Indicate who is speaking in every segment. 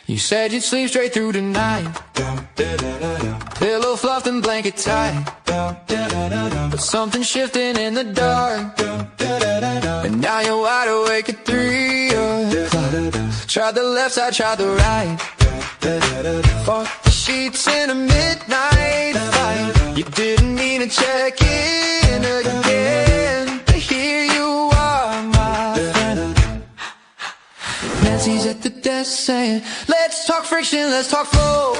Speaker 1: You said you'd sleep straight through the night. Pillow fluffed and blanket tight. But something shifting in the dark. And now you're wide awake at 3 o'clock. Tried the left side, tried the right. Fought the sheets in a midnight fight. You didn't mean to check in again. But here you are, my friend. Nancy's at the desk saying, let's talk friction, let's talk flow.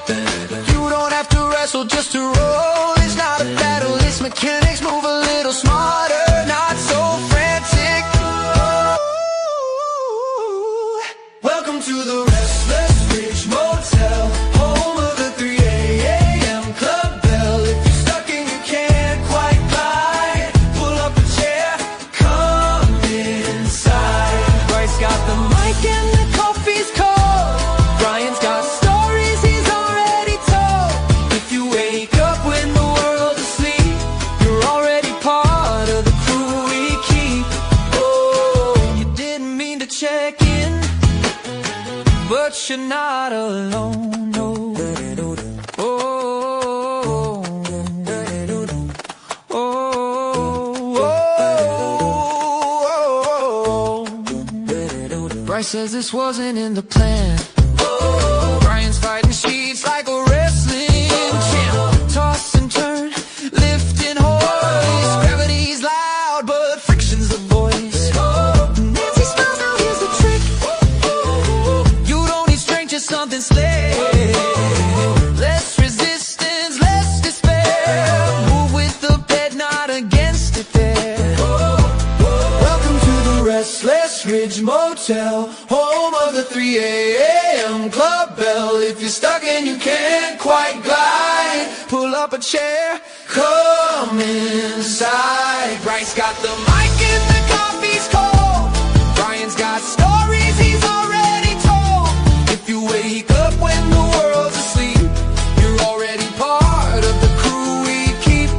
Speaker 1: You don't have to wrestle just to roll. It's not a battle, it's mechanics. Move a little smarter, not so frantic. Ooh. Welcome to the Restless Ridge Motel, home of the 3 a.m. club bell. If you're stuck and you can't quite glide, pull up a chair, come inside. Bryce got the mic and the coffee's cold. Brian's got stories he's already told. If you wake up when the world's asleep, you're already part of the crew we keep. Oh, you didn't mean to check in, but you're not alone, no. Oh, oh, oh, oh. Bryce says this wasn't in the plan. Brian's fighting sheets like a wrestling champ. Toss and turn, lift and hoist. Gravity's loud, but friction's the voice. Nancy smiles, now here's the trick. You don't need strength, just something slick. Less resistance, less despair. Move with the bed, not against it there. Welcome to the Restless Ridge Motel, home of the 3 a.m. club bell. If you're stuck and you can't quite glide, pull up a chair, come inside. Bryce got the mic and the coffee's cold. Brian's got stories he's already told. If you wake up when the world's asleep, you're already part of the crew we keep.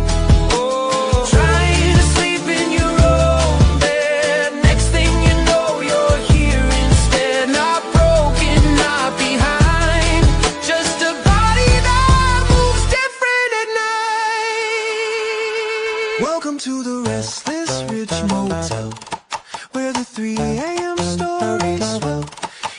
Speaker 1: Oh, trying to sleep in your own bed. Next thing you know, you're here instead. Not broken, not behind. Just a body that moves different at night. Welcome to the Restless Ridge Motel, where the 3 a.m. stories swell.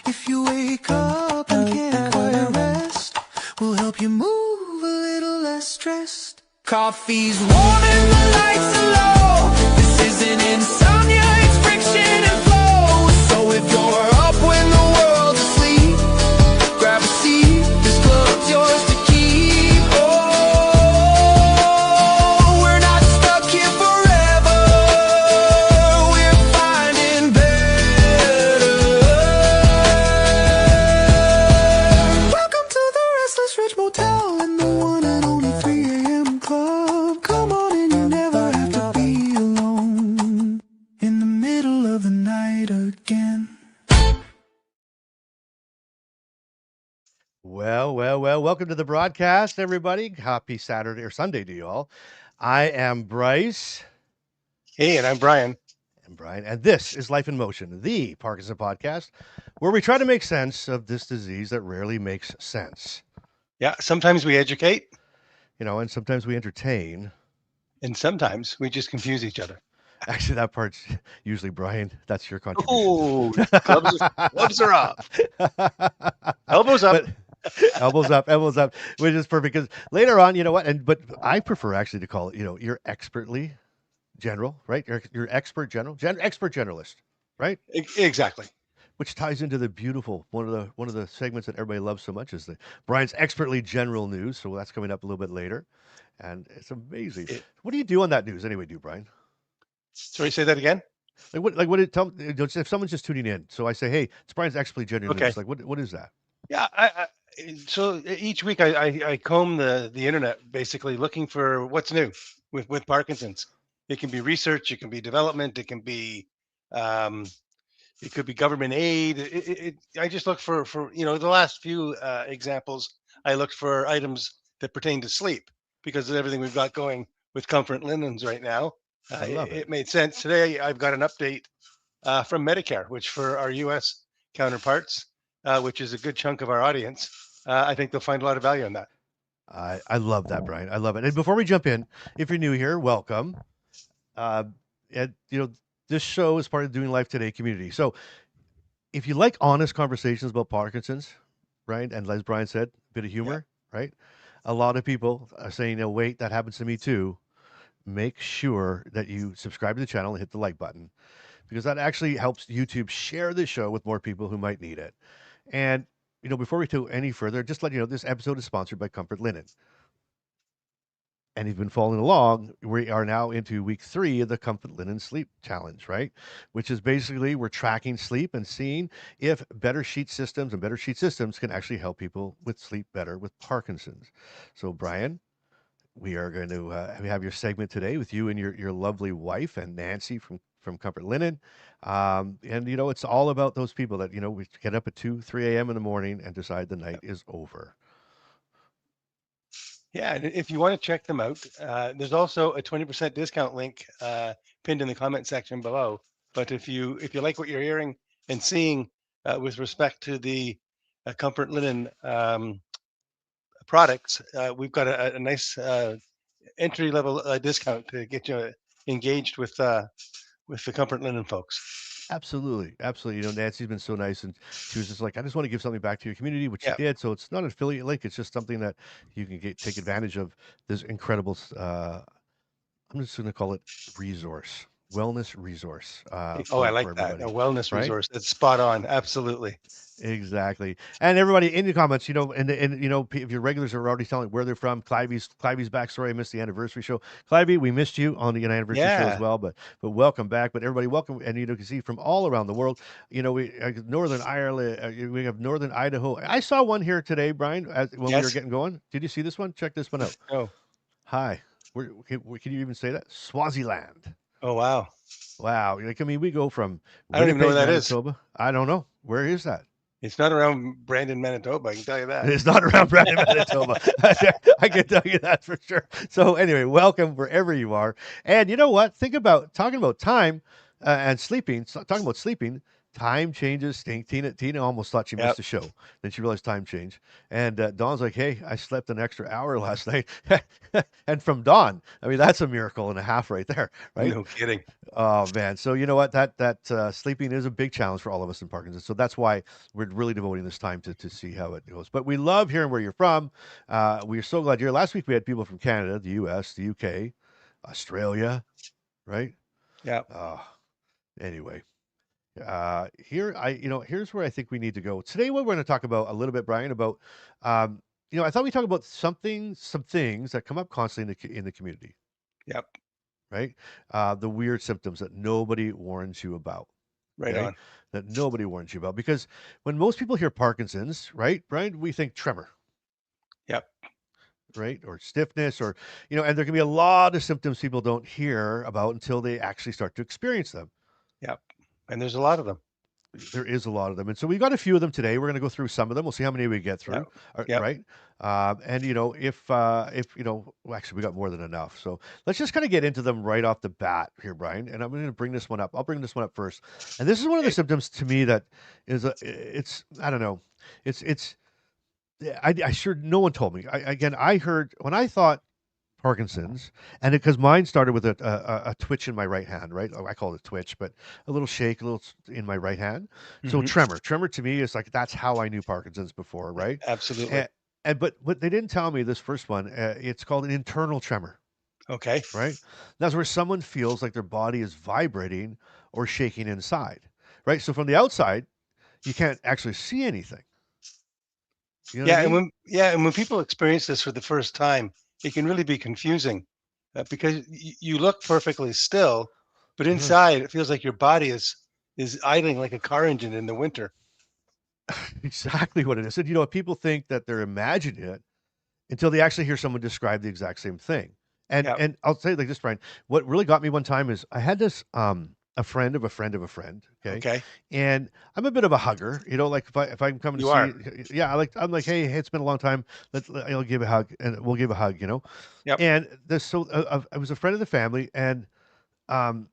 Speaker 1: If you wake up and can't quite rest, we'll help you move a little less stressed. Coffee's warm and the lights are low. This isn't insomnia, it's friction and flow. So if you're up when the world's asleep, grab a seat, this club's yours to keep. Oh, we're not stuck here forever. We're finding better. Welcome to the Restless Ridge Motel and the one and only 3 a.m. club. Come on in, you never have to be alone in the middle of the night again.
Speaker 2: Well, welcome to the broadcast, everybody. Happy Saturday or Sunday to you all. I am Bryce
Speaker 3: Hey, and I'm Brian.
Speaker 2: and this is Life in Motion, the Parkinson podcast, where we try to make sense of this disease that rarely makes sense.
Speaker 3: Yeah, sometimes we educate,
Speaker 2: And sometimes we entertain.
Speaker 3: and sometimes we just confuse each other.
Speaker 2: Actually, that part's usually Brian. That's your contribution.
Speaker 3: Oh, gloves are off. Elbows up.
Speaker 2: But elbows up, which is perfect because later on, you know what? But I prefer actually to call it, you're expertly general, right? You're expert expert generalist, right?
Speaker 3: Exactly.
Speaker 2: Which ties into the beautiful one of the segments that everybody loves so much is the Brian's expertly general news. So that's coming up a little bit later, and it's amazing. What do you do on that news anyway? Brian?
Speaker 3: Sorry, say that again.
Speaker 2: What did tell if someone's just tuning in? So I say, hey, it's Brian's expertly general
Speaker 3: Okay.
Speaker 2: news. Like what is that?
Speaker 3: Yeah, so each week I comb the internet, basically looking for what's new with Parkinson's. It can be research, it can be development, it can be it could be government aid. I just look for the last few examples. I looked for items that pertain to sleep because of everything we've got going with comfort linens right now. It made sense. Today, I've got an update from Medicare, which for our U.S. counterparts, which is a good chunk of our audience, I think they'll find a lot of value in that.
Speaker 2: I love that, Brian. I love it. And before we jump in, if you're new here, welcome. Uh, and this show is part of Doing Life Today community. So if you like honest conversations about Parkinson's, right, and as Brian said, a bit of
Speaker 3: Yeah.
Speaker 2: humor, right? A lot of people are saying, "No, wait, that happens to me too." Make sure that you subscribe to the channel and hit the like button because that actually helps YouTube share the show with more people who might need it. And before we go any further, just let you know this episode is sponsored by Comfort Linen. And you've been following along, we are now into week 3 of the Comfort Linen Sleep Challenge, right? Which is basically we're tracking sleep and seeing if better sheet systems can actually help people with sleep better with Parkinson's. So, Brian, we are going to have your segment today with you and your lovely wife and Nancy from Comfort Linen. And, it's all about those people that, we get up at 2, 3 a.m. in the morning and decide the night is over.
Speaker 3: Yeah, and if you want to check them out, there's also a 20% discount link pinned in the comment section below. But if you like what you're hearing and seeing with respect to the Comfort Linen products, we've got a nice entry level discount to get you engaged with the Comfort Linen folks.
Speaker 2: Absolutely, absolutely. Nancy's been so nice, and she was just like, "I just want to give something back to your community," which she
Speaker 3: Yeah.
Speaker 2: did. So it's not an affiliate link; it's just something that you can take advantage of. This incredible, I'm just going to call it wellness resource
Speaker 3: Oh, I
Speaker 2: for
Speaker 3: like that. A
Speaker 2: everybody,
Speaker 3: wellness
Speaker 2: right?
Speaker 3: resource. That's spot on. Absolutely.
Speaker 2: Exactly. And everybody in the comments, if your regulars are already telling where they're from, Clivey's backstory. I missed the anniversary show. Clivey, we missed you on the anniversary show as
Speaker 3: Yeah.
Speaker 2: well, but welcome back. But everybody, welcome, and you can see from all around the world. We Northern Ireland, we have Northern Idaho. I saw one here today, Brian, when we were
Speaker 3: Yes.
Speaker 2: getting going. Did you see this one? Check this one out.
Speaker 3: Oh.
Speaker 2: Hi. Can you even say that? Swaziland.
Speaker 3: Oh, wow.
Speaker 2: Wow. We go from
Speaker 3: I don't even know where
Speaker 2: Winnipeg,
Speaker 3: that is.
Speaker 2: Manitoba. I don't know. Where is that?
Speaker 3: It's not around Brandon, Manitoba. I can tell you that.
Speaker 2: It's not around Brandon, Manitoba. I can tell you that for sure. So anyway, welcome wherever you are. And you know what? Think about talking about time and sleeping. Talking about sleeping, time changes. Tina almost thought she missed
Speaker 3: Yep.
Speaker 2: the show. Then she realized time changed. And Dawn's like, "Hey, I slept an extra hour last night." And from Dawn, I mean, that's a miracle and a half right there, right?
Speaker 3: No kidding.
Speaker 2: Oh man, so you know what? That sleeping is a big challenge for all of us in Parkinson's. So that's why we're really devoting this time to see how it goes. But we love hearing where you're from. We're so glad you're here. Last week we had people from Canada, the U.S., the U.K., Australia, right?
Speaker 3: Yeah.
Speaker 2: Anyway, here's where I think we need to go today. What we're going to talk about a little bit, Brian, about I thought we talk about some things that come up constantly in the community,
Speaker 3: Yep.
Speaker 2: right? The weird symptoms that nobody warns you about.
Speaker 3: Right
Speaker 2: Okay,
Speaker 3: on.
Speaker 2: that nobody warns you about because when most people hear Parkinson's, right, Brian, we think tremor,
Speaker 3: Yep.
Speaker 2: right, or stiffness, or and there can be a lot of symptoms people don't hear about until they actually start to experience them.
Speaker 3: Yep. And there's a lot of them.
Speaker 2: There is a lot of them, and so we got a few of them today. We're going to go through some of them. We'll see how many we get
Speaker 3: Yep.
Speaker 2: through,
Speaker 3: Yep.
Speaker 2: right? And if well, actually, we got more than enough. So let's just kind of get into them right off the bat here, Brian. And I'm going to bring this one up. I'll bring this one up first. And this is one of the symptoms to me that it's I don't know, it's I sure no one told me. I heard when I thought Parkinson's, and because mine started with a twitch in my right hand, right? Oh, I call it twitch, but a little shake, a little in my right hand. So
Speaker 3: Hmm.
Speaker 2: tremor to me is like that's how I knew Parkinson's before, right?
Speaker 3: Absolutely.
Speaker 2: And but they didn't tell me this first one. It's called an internal tremor,
Speaker 3: Okay.
Speaker 2: right? That's where someone feels like their body is vibrating or shaking inside, right? So from the outside, you can't actually see anything. You know what I mean?
Speaker 3: And when people experience this for the first time, it can really be confusing because you look perfectly still, but
Speaker 2: Uh-huh.
Speaker 3: inside it feels like your body is idling like a car engine in the winter.
Speaker 2: Exactly what it is. And people think that they're imagining it until they actually hear someone describe the exact same thing. And
Speaker 3: Yeah.
Speaker 2: and I'll say it like this, Brian. What really got me one time is I had this a friend of a friend of a friend, okay?
Speaker 3: Okay.
Speaker 2: And I'm a bit of a hugger, like if I can come to
Speaker 3: You
Speaker 2: see
Speaker 3: are.
Speaker 2: yeah, I'm like, hey, it's been a long time. I'll give a hug and we'll give a hug.
Speaker 3: Yep.
Speaker 2: And this so I was a friend of the family and um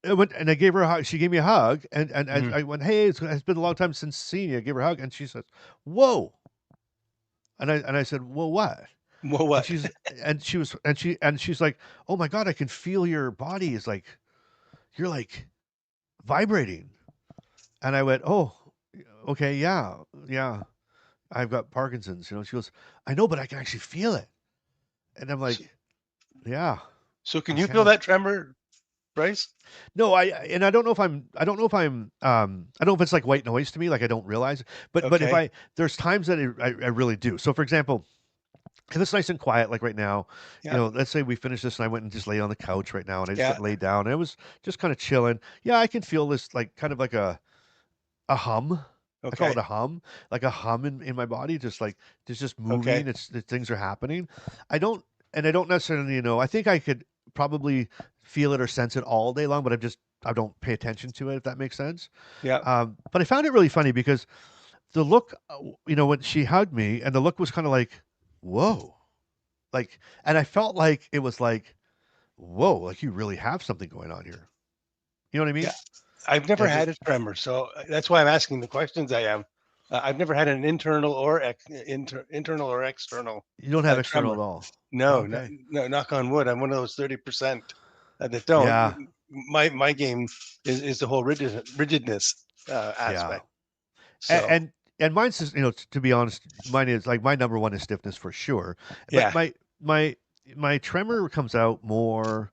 Speaker 2: I went and I gave her a hug. She gave me a hug, and
Speaker 3: Mm.
Speaker 2: I went, "Hey, it's been a long time since seeing you." I gave her a hug, and she says, "Whoa!" And I said, "Well, what?"
Speaker 3: Well,
Speaker 2: And
Speaker 3: what?
Speaker 2: she's and she was and she's like, "Oh my god, I can feel your body is like you're like vibrating." And I went, "Oh, okay, yeah, yeah. I've got Parkinson's." She goes, "I know, but I can actually feel it." And I'm like,
Speaker 3: So,
Speaker 2: "Yeah,
Speaker 3: so can
Speaker 2: I
Speaker 3: you feel
Speaker 2: can."
Speaker 3: that tremor, Bryce?
Speaker 2: No, and I don't know if I don't know if it's like white noise to me, like I don't realize it. But if
Speaker 3: Okay.
Speaker 2: there's times that I really do. So for example, if it's nice and quiet, like right now,
Speaker 3: Yeah.
Speaker 2: let's say we finish this and I went and just lay on the couch right now and I just
Speaker 3: Yeah.
Speaker 2: went and laid down and I was just kind of chilling. Yeah, I can feel this like kind of like a hum. I call it
Speaker 3: Okay.
Speaker 2: a hum, like a hum in my body, just like it's just
Speaker 3: Okay.
Speaker 2: moving. Things are happening. I don't, and I don't necessarily I think I could probably feel it or sense it all day long, but I don't pay attention to it if that makes sense.
Speaker 3: Yeah.
Speaker 2: But I found it really funny because the look, when she hugged me, and the look was kind of like, whoa, like, and I felt like it was like, whoa, like you really have something going on here. You know what I
Speaker 3: Yeah.
Speaker 2: mean?
Speaker 3: I've never
Speaker 2: And
Speaker 3: had a tremor, so that's why I'm asking the questions I am. I've never had an internal or external
Speaker 2: you don't have external at
Speaker 3: tremor.
Speaker 2: all.
Speaker 3: No, no,
Speaker 2: Okay.
Speaker 3: no. Knock on wood. I'm one of those 30% that don't.
Speaker 2: Yeah.
Speaker 3: My game is the whole rigidness
Speaker 2: Yeah.
Speaker 3: aspect.
Speaker 2: And
Speaker 3: So
Speaker 2: and mine's just, to be honest, mine is like my number one is stiffness for sure. But
Speaker 3: yeah.
Speaker 2: my tremor comes out more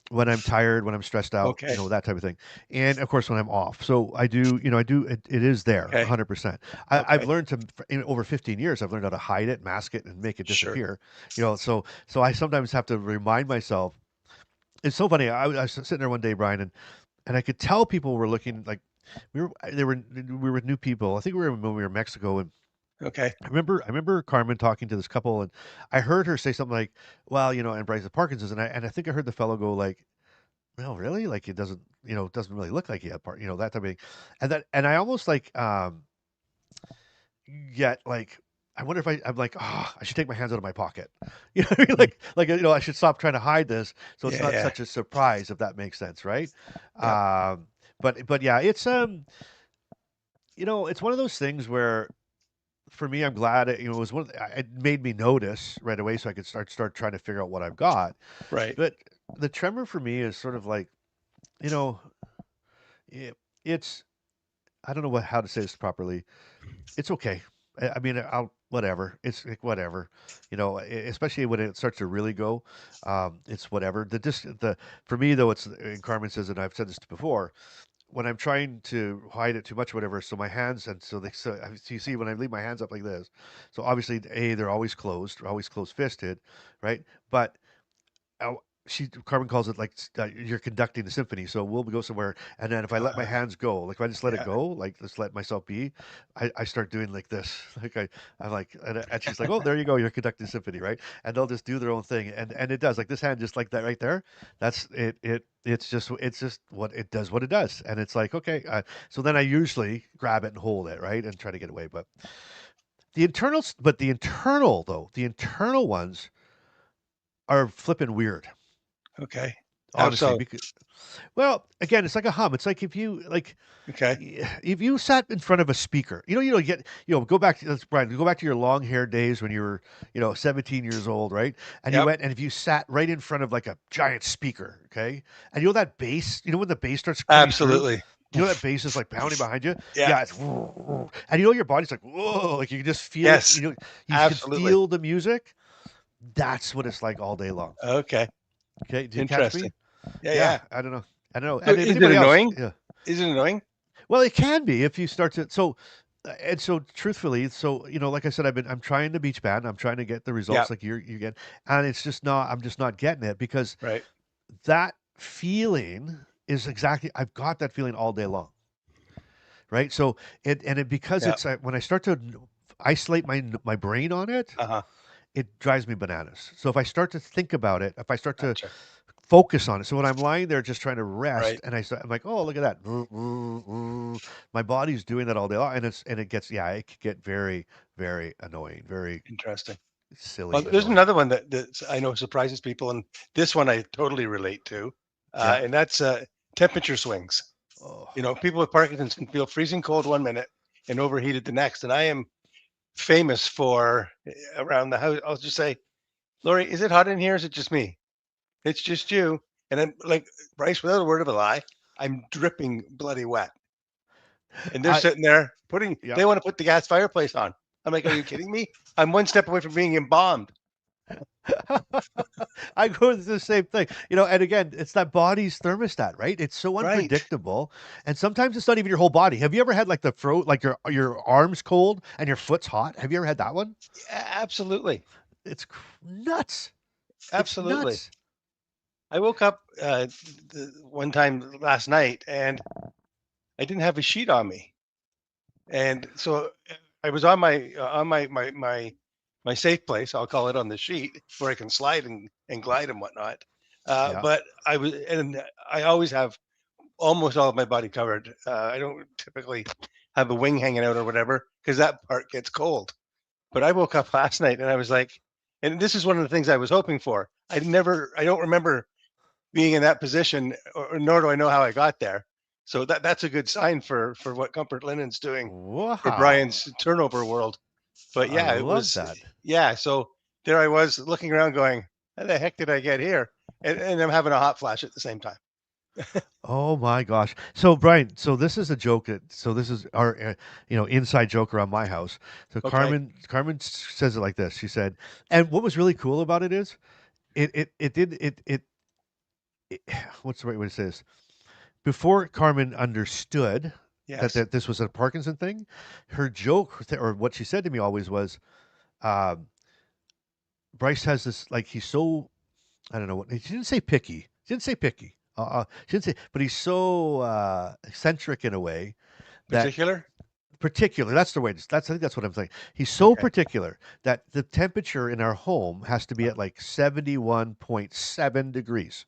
Speaker 2: when I'm tired, when I'm stressed out,
Speaker 3: Okay.
Speaker 2: that type of thing. And of course when I'm off. So it is there
Speaker 3: Okay.
Speaker 2: 100%. I've
Speaker 3: Okay.
Speaker 2: learned in over 15 years, I've learned how to hide it, mask it, and make it
Speaker 3: Sure.
Speaker 2: disappear. So I sometimes have to remind myself. It's so funny. I was sitting there one day, Brian, and I could tell people were looking like we were with new people. I think we were when we were in Mexico, and
Speaker 3: Okay.
Speaker 2: I remember Carmen talking to this couple, and I heard her say something like, "Well, and Bryce has Parkinson's," and I think I heard the fellow go like, "No, really? Like it doesn't really look like he had that type of thing," and I almost like get like. I wonder if I'm like, I should take my hands out of my pocket. You know what I mean?
Speaker 3: Mhm.
Speaker 2: I should stop trying to hide this so it's
Speaker 3: Yeah.
Speaker 2: not
Speaker 3: Yeah.
Speaker 2: such a surprise, if that makes sense, right?
Speaker 3: Yeah.
Speaker 2: But yeah, it's one of those things where for me, I'm glad it was it made me notice right away so I could start trying to figure out what I've got.
Speaker 3: Right.
Speaker 2: But the tremor for me is sort of like, you know, it, it's I don't know how to say this properly. It's okay. I mean, I'll whatever. It's like whatever, especially when it starts to really go. It's whatever. The for me though, it's and Carmen says, and I've said this before, when I'm trying to hide it too much, or whatever. So my hands, and so you see when I leave my hands up like this. So obviously, they're always closed fisted, right? But uh, Carmen calls it like you're conducting the symphony. So we'll go somewhere, and then if I let my
Speaker 3: Uh,
Speaker 2: hands go, like if I just let it
Speaker 3: yeah.
Speaker 2: go, like just let myself be, I start doing like this. Like I'm like, and she's like, oh, there you go, you're conducting the symphony, right? And they'll just do their own thing, and it does like this hand, just like that right there. That's it. It's just what it does. What it does, and it's like okay. So then I usually grab it and hold it, right, and try to get away. But the internal ones are flipping weird,
Speaker 3: Okay. How
Speaker 2: honestly.
Speaker 3: so?
Speaker 2: Because well, again, it's like a hum. It's like
Speaker 3: Okay.
Speaker 2: if you sat in front of a speaker, go back to Brian, go back to your long hair days when you were 17 years old, right? And you
Speaker 3: Yep.
Speaker 2: went and if you sat right in front of like a giant speaker, okay, and that bass, when the bass starts coming through.
Speaker 3: Absolutely.
Speaker 2: That bass is like pounding behind you.
Speaker 3: Yeah.
Speaker 2: Yeah, it's and your body's like whoa, like you can just feel it.
Speaker 3: Yes.
Speaker 2: You can
Speaker 3: Absolutely.
Speaker 2: feel the music. That's what it's like all day long.
Speaker 3: Okay.
Speaker 2: Okay, did you catch
Speaker 3: Interesting.
Speaker 2: me?
Speaker 3: Yeah.
Speaker 2: Yeah,
Speaker 3: Yeah.
Speaker 2: I don't know. I don't know.
Speaker 3: So
Speaker 2: And if
Speaker 3: is it
Speaker 2: anybody else,
Speaker 3: annoying?
Speaker 2: yeah.
Speaker 3: Is it annoying?
Speaker 2: Well, it can be if you start to and so truthfully, so like I said, I'm trying the beach band. I'm trying to get the
Speaker 3: Yeah.
Speaker 2: results like you get, and it's just not. I'm just not getting it because
Speaker 3: Right.
Speaker 2: that feeling is exactly. I've got that feeling all day long, right? So because
Speaker 3: Yeah.
Speaker 2: it's when I start to isolate my brain on it,
Speaker 3: Uh-huh.
Speaker 2: it drives me bananas. So if I start to think about it, if I start to
Speaker 3: Gotcha.
Speaker 2: focus on it. So when I'm lying there just trying to
Speaker 3: Right.
Speaker 2: rest, and I'm like, oh, look at that. My body's doing that all day long, and it gets it can get very, very annoying, very
Speaker 3: Interesting. Well,
Speaker 2: silly
Speaker 3: there's
Speaker 2: annoying.
Speaker 3: another one that I know surprises people, and this one I totally relate to,
Speaker 2: Yeah.
Speaker 3: and that's temperature swings.
Speaker 2: Oh,
Speaker 3: People with Parkinson's can feel freezing cold one minute and overheated the next. And I am famous for around the house. I'll just say, Lori, is it hot in here? Is it just me? It's just you. And I'm like, Bryce, without a word of a lie, I'm dripping bloody wet. And they're
Speaker 2: I
Speaker 3: sitting there
Speaker 2: yep.
Speaker 3: they want to put the gas fireplace on. I'm like, are you kidding me? I'm one step away from being embalmed.
Speaker 2: I go through the same thing, and again, it's that body's thermostat, right? It's so
Speaker 3: Right.
Speaker 2: unpredictable, and sometimes it's not even your whole body. Have you ever had like the throat, like your arms cold and your foot's hot? Have you ever had that one?
Speaker 3: Absolutely.
Speaker 2: It's nuts. It's
Speaker 3: Absolutely.
Speaker 2: nuts.
Speaker 3: I woke up one time last night and I didn't have a sheet on me. And so I was on my safe place, I'll call it, on the sheet where I can slide and glide and whatnot.
Speaker 2: Yeah.
Speaker 3: But I always have almost all of my body covered. I don't typically have a wing hanging out or whatever because that part gets cold. But I woke up last night and I was like, and this is one of the things I was hoping for. I don't remember being in that position, or nor do I know how I got there. So that's a good sign for what Comfort Linen's doing for
Speaker 2: Wow.
Speaker 3: Brian's turnover world. But
Speaker 2: I
Speaker 3: yeah, it
Speaker 2: love
Speaker 3: was
Speaker 2: that.
Speaker 3: yeah. So there I was looking around, going, "How the heck did I get here?" And I'm having a hot flash at the same time.
Speaker 2: Oh my gosh. So Brian, so this is a joke so this is our inside joke around my house. So
Speaker 3: Okay.
Speaker 2: Carmen says it like this. She said, and what was really cool about it is it did it what's the right way to say this? Before Carmen understood
Speaker 3: Yes.
Speaker 2: that this was a Parkinson thing, her joke or what she said to me always was, um, Bryce has this like he's so I don't know what she didn't say picky. She didn't say picky. She didn't say, but he's so eccentric in a way that
Speaker 3: Particular.
Speaker 2: particular. That's the way. I think that's what I'm saying. He's so
Speaker 3: Okay.
Speaker 2: particular that the temperature in our home has to be at like 71.7 degrees.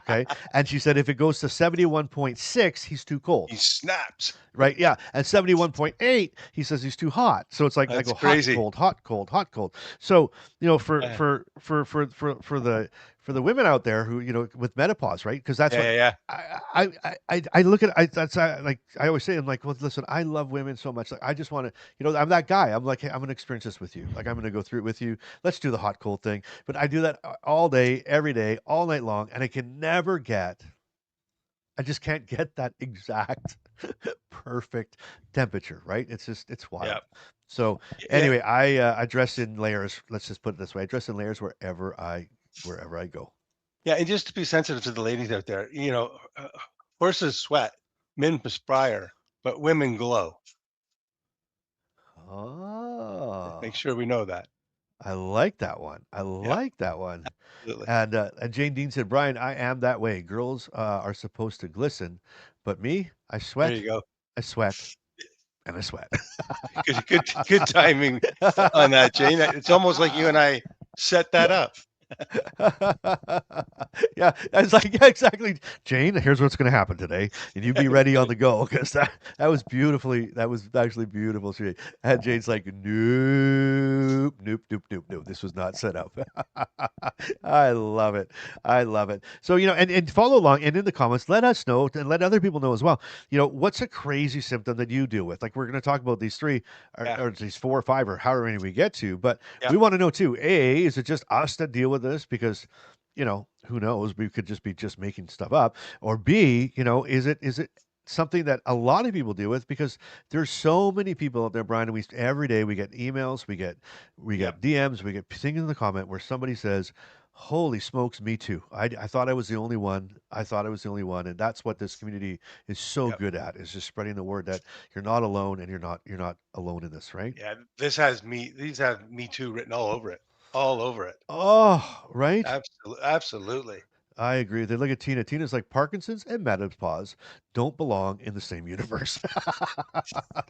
Speaker 2: Okay. And she said if it goes to 71.6, he's too cold.
Speaker 3: He snaps.
Speaker 2: Right? Yeah. And 71.8, he says he's too hot. So it's like I
Speaker 3: That's
Speaker 2: go hot,
Speaker 3: crazy.
Speaker 2: cold, hot, cold, hot, cold. So, for
Speaker 3: Uh,
Speaker 2: the women out there who, with menopause, right? Because that's
Speaker 3: yeah,
Speaker 2: what
Speaker 3: yeah, yeah.
Speaker 2: I look at that's like I always say, I'm like, well, listen, I love women so much. Like I just want to, I'm that guy. I'm like, hey, I'm gonna experience this with you. Like I'm gonna go through it with you. Let's do the hot, cold thing. But I do that all day, every day, all night long, and I just can't get that exact perfect temperature, right? It's
Speaker 3: Yeah.
Speaker 2: wild. So
Speaker 3: Yeah.
Speaker 2: anyway, I dress in layers. Let's just put it this way: I dress in layers wherever I go.
Speaker 3: Yeah, and just to be sensitive to the ladies out there, horses sweat, men perspire, but women glow. Make
Speaker 2: Oh,
Speaker 3: sure we know that.
Speaker 2: I like that one. I
Speaker 3: Yeah,
Speaker 2: like that one.
Speaker 3: absolutely.
Speaker 2: And Jane Dean said, Brian, I am that way. Girls are supposed to glisten, but me,
Speaker 3: There you go.
Speaker 2: I sweat, and I sweat.
Speaker 3: Good timing on that, Jane. It's almost like you and I set that up.
Speaker 2: Yeah, it's like yeah, exactly. Jane, here's what's going to happen today, and you be ready on the go because that was actually beautiful. And Jane's like, nope, nope, nope, nope, nope. This was not set up. I love it. I love it. So and follow along, and in the comments, let us know and let other people know as well. What's a crazy symptom that you deal with? Like we're going to talk about these three,
Speaker 3: Yeah,
Speaker 2: or these four or five, or however many we get to, but
Speaker 3: yeah,
Speaker 2: we want to know too. A, is it just us that deal with this? Because, who knows? We could just be just making stuff up. Or B, is it something that a lot of people deal with? Because there's so many people out there, Brian, and we every day we get emails, we
Speaker 3: yeah,
Speaker 2: get DMs, we get things in the comment where somebody says, "Holy smokes, me too. I thought I was the only one. I thought I was the only one." And that's what this community is so
Speaker 3: yeah,
Speaker 2: good at, is just spreading the word that you're not alone and you're not alone in this, right?
Speaker 3: yeah. These have me too written all over it, all over it.
Speaker 2: Oh, right.
Speaker 3: Absolutely, absolutely.
Speaker 2: I agree. They look at Tina. Tina's like Parkinson's and menopause don't belong in the same universe.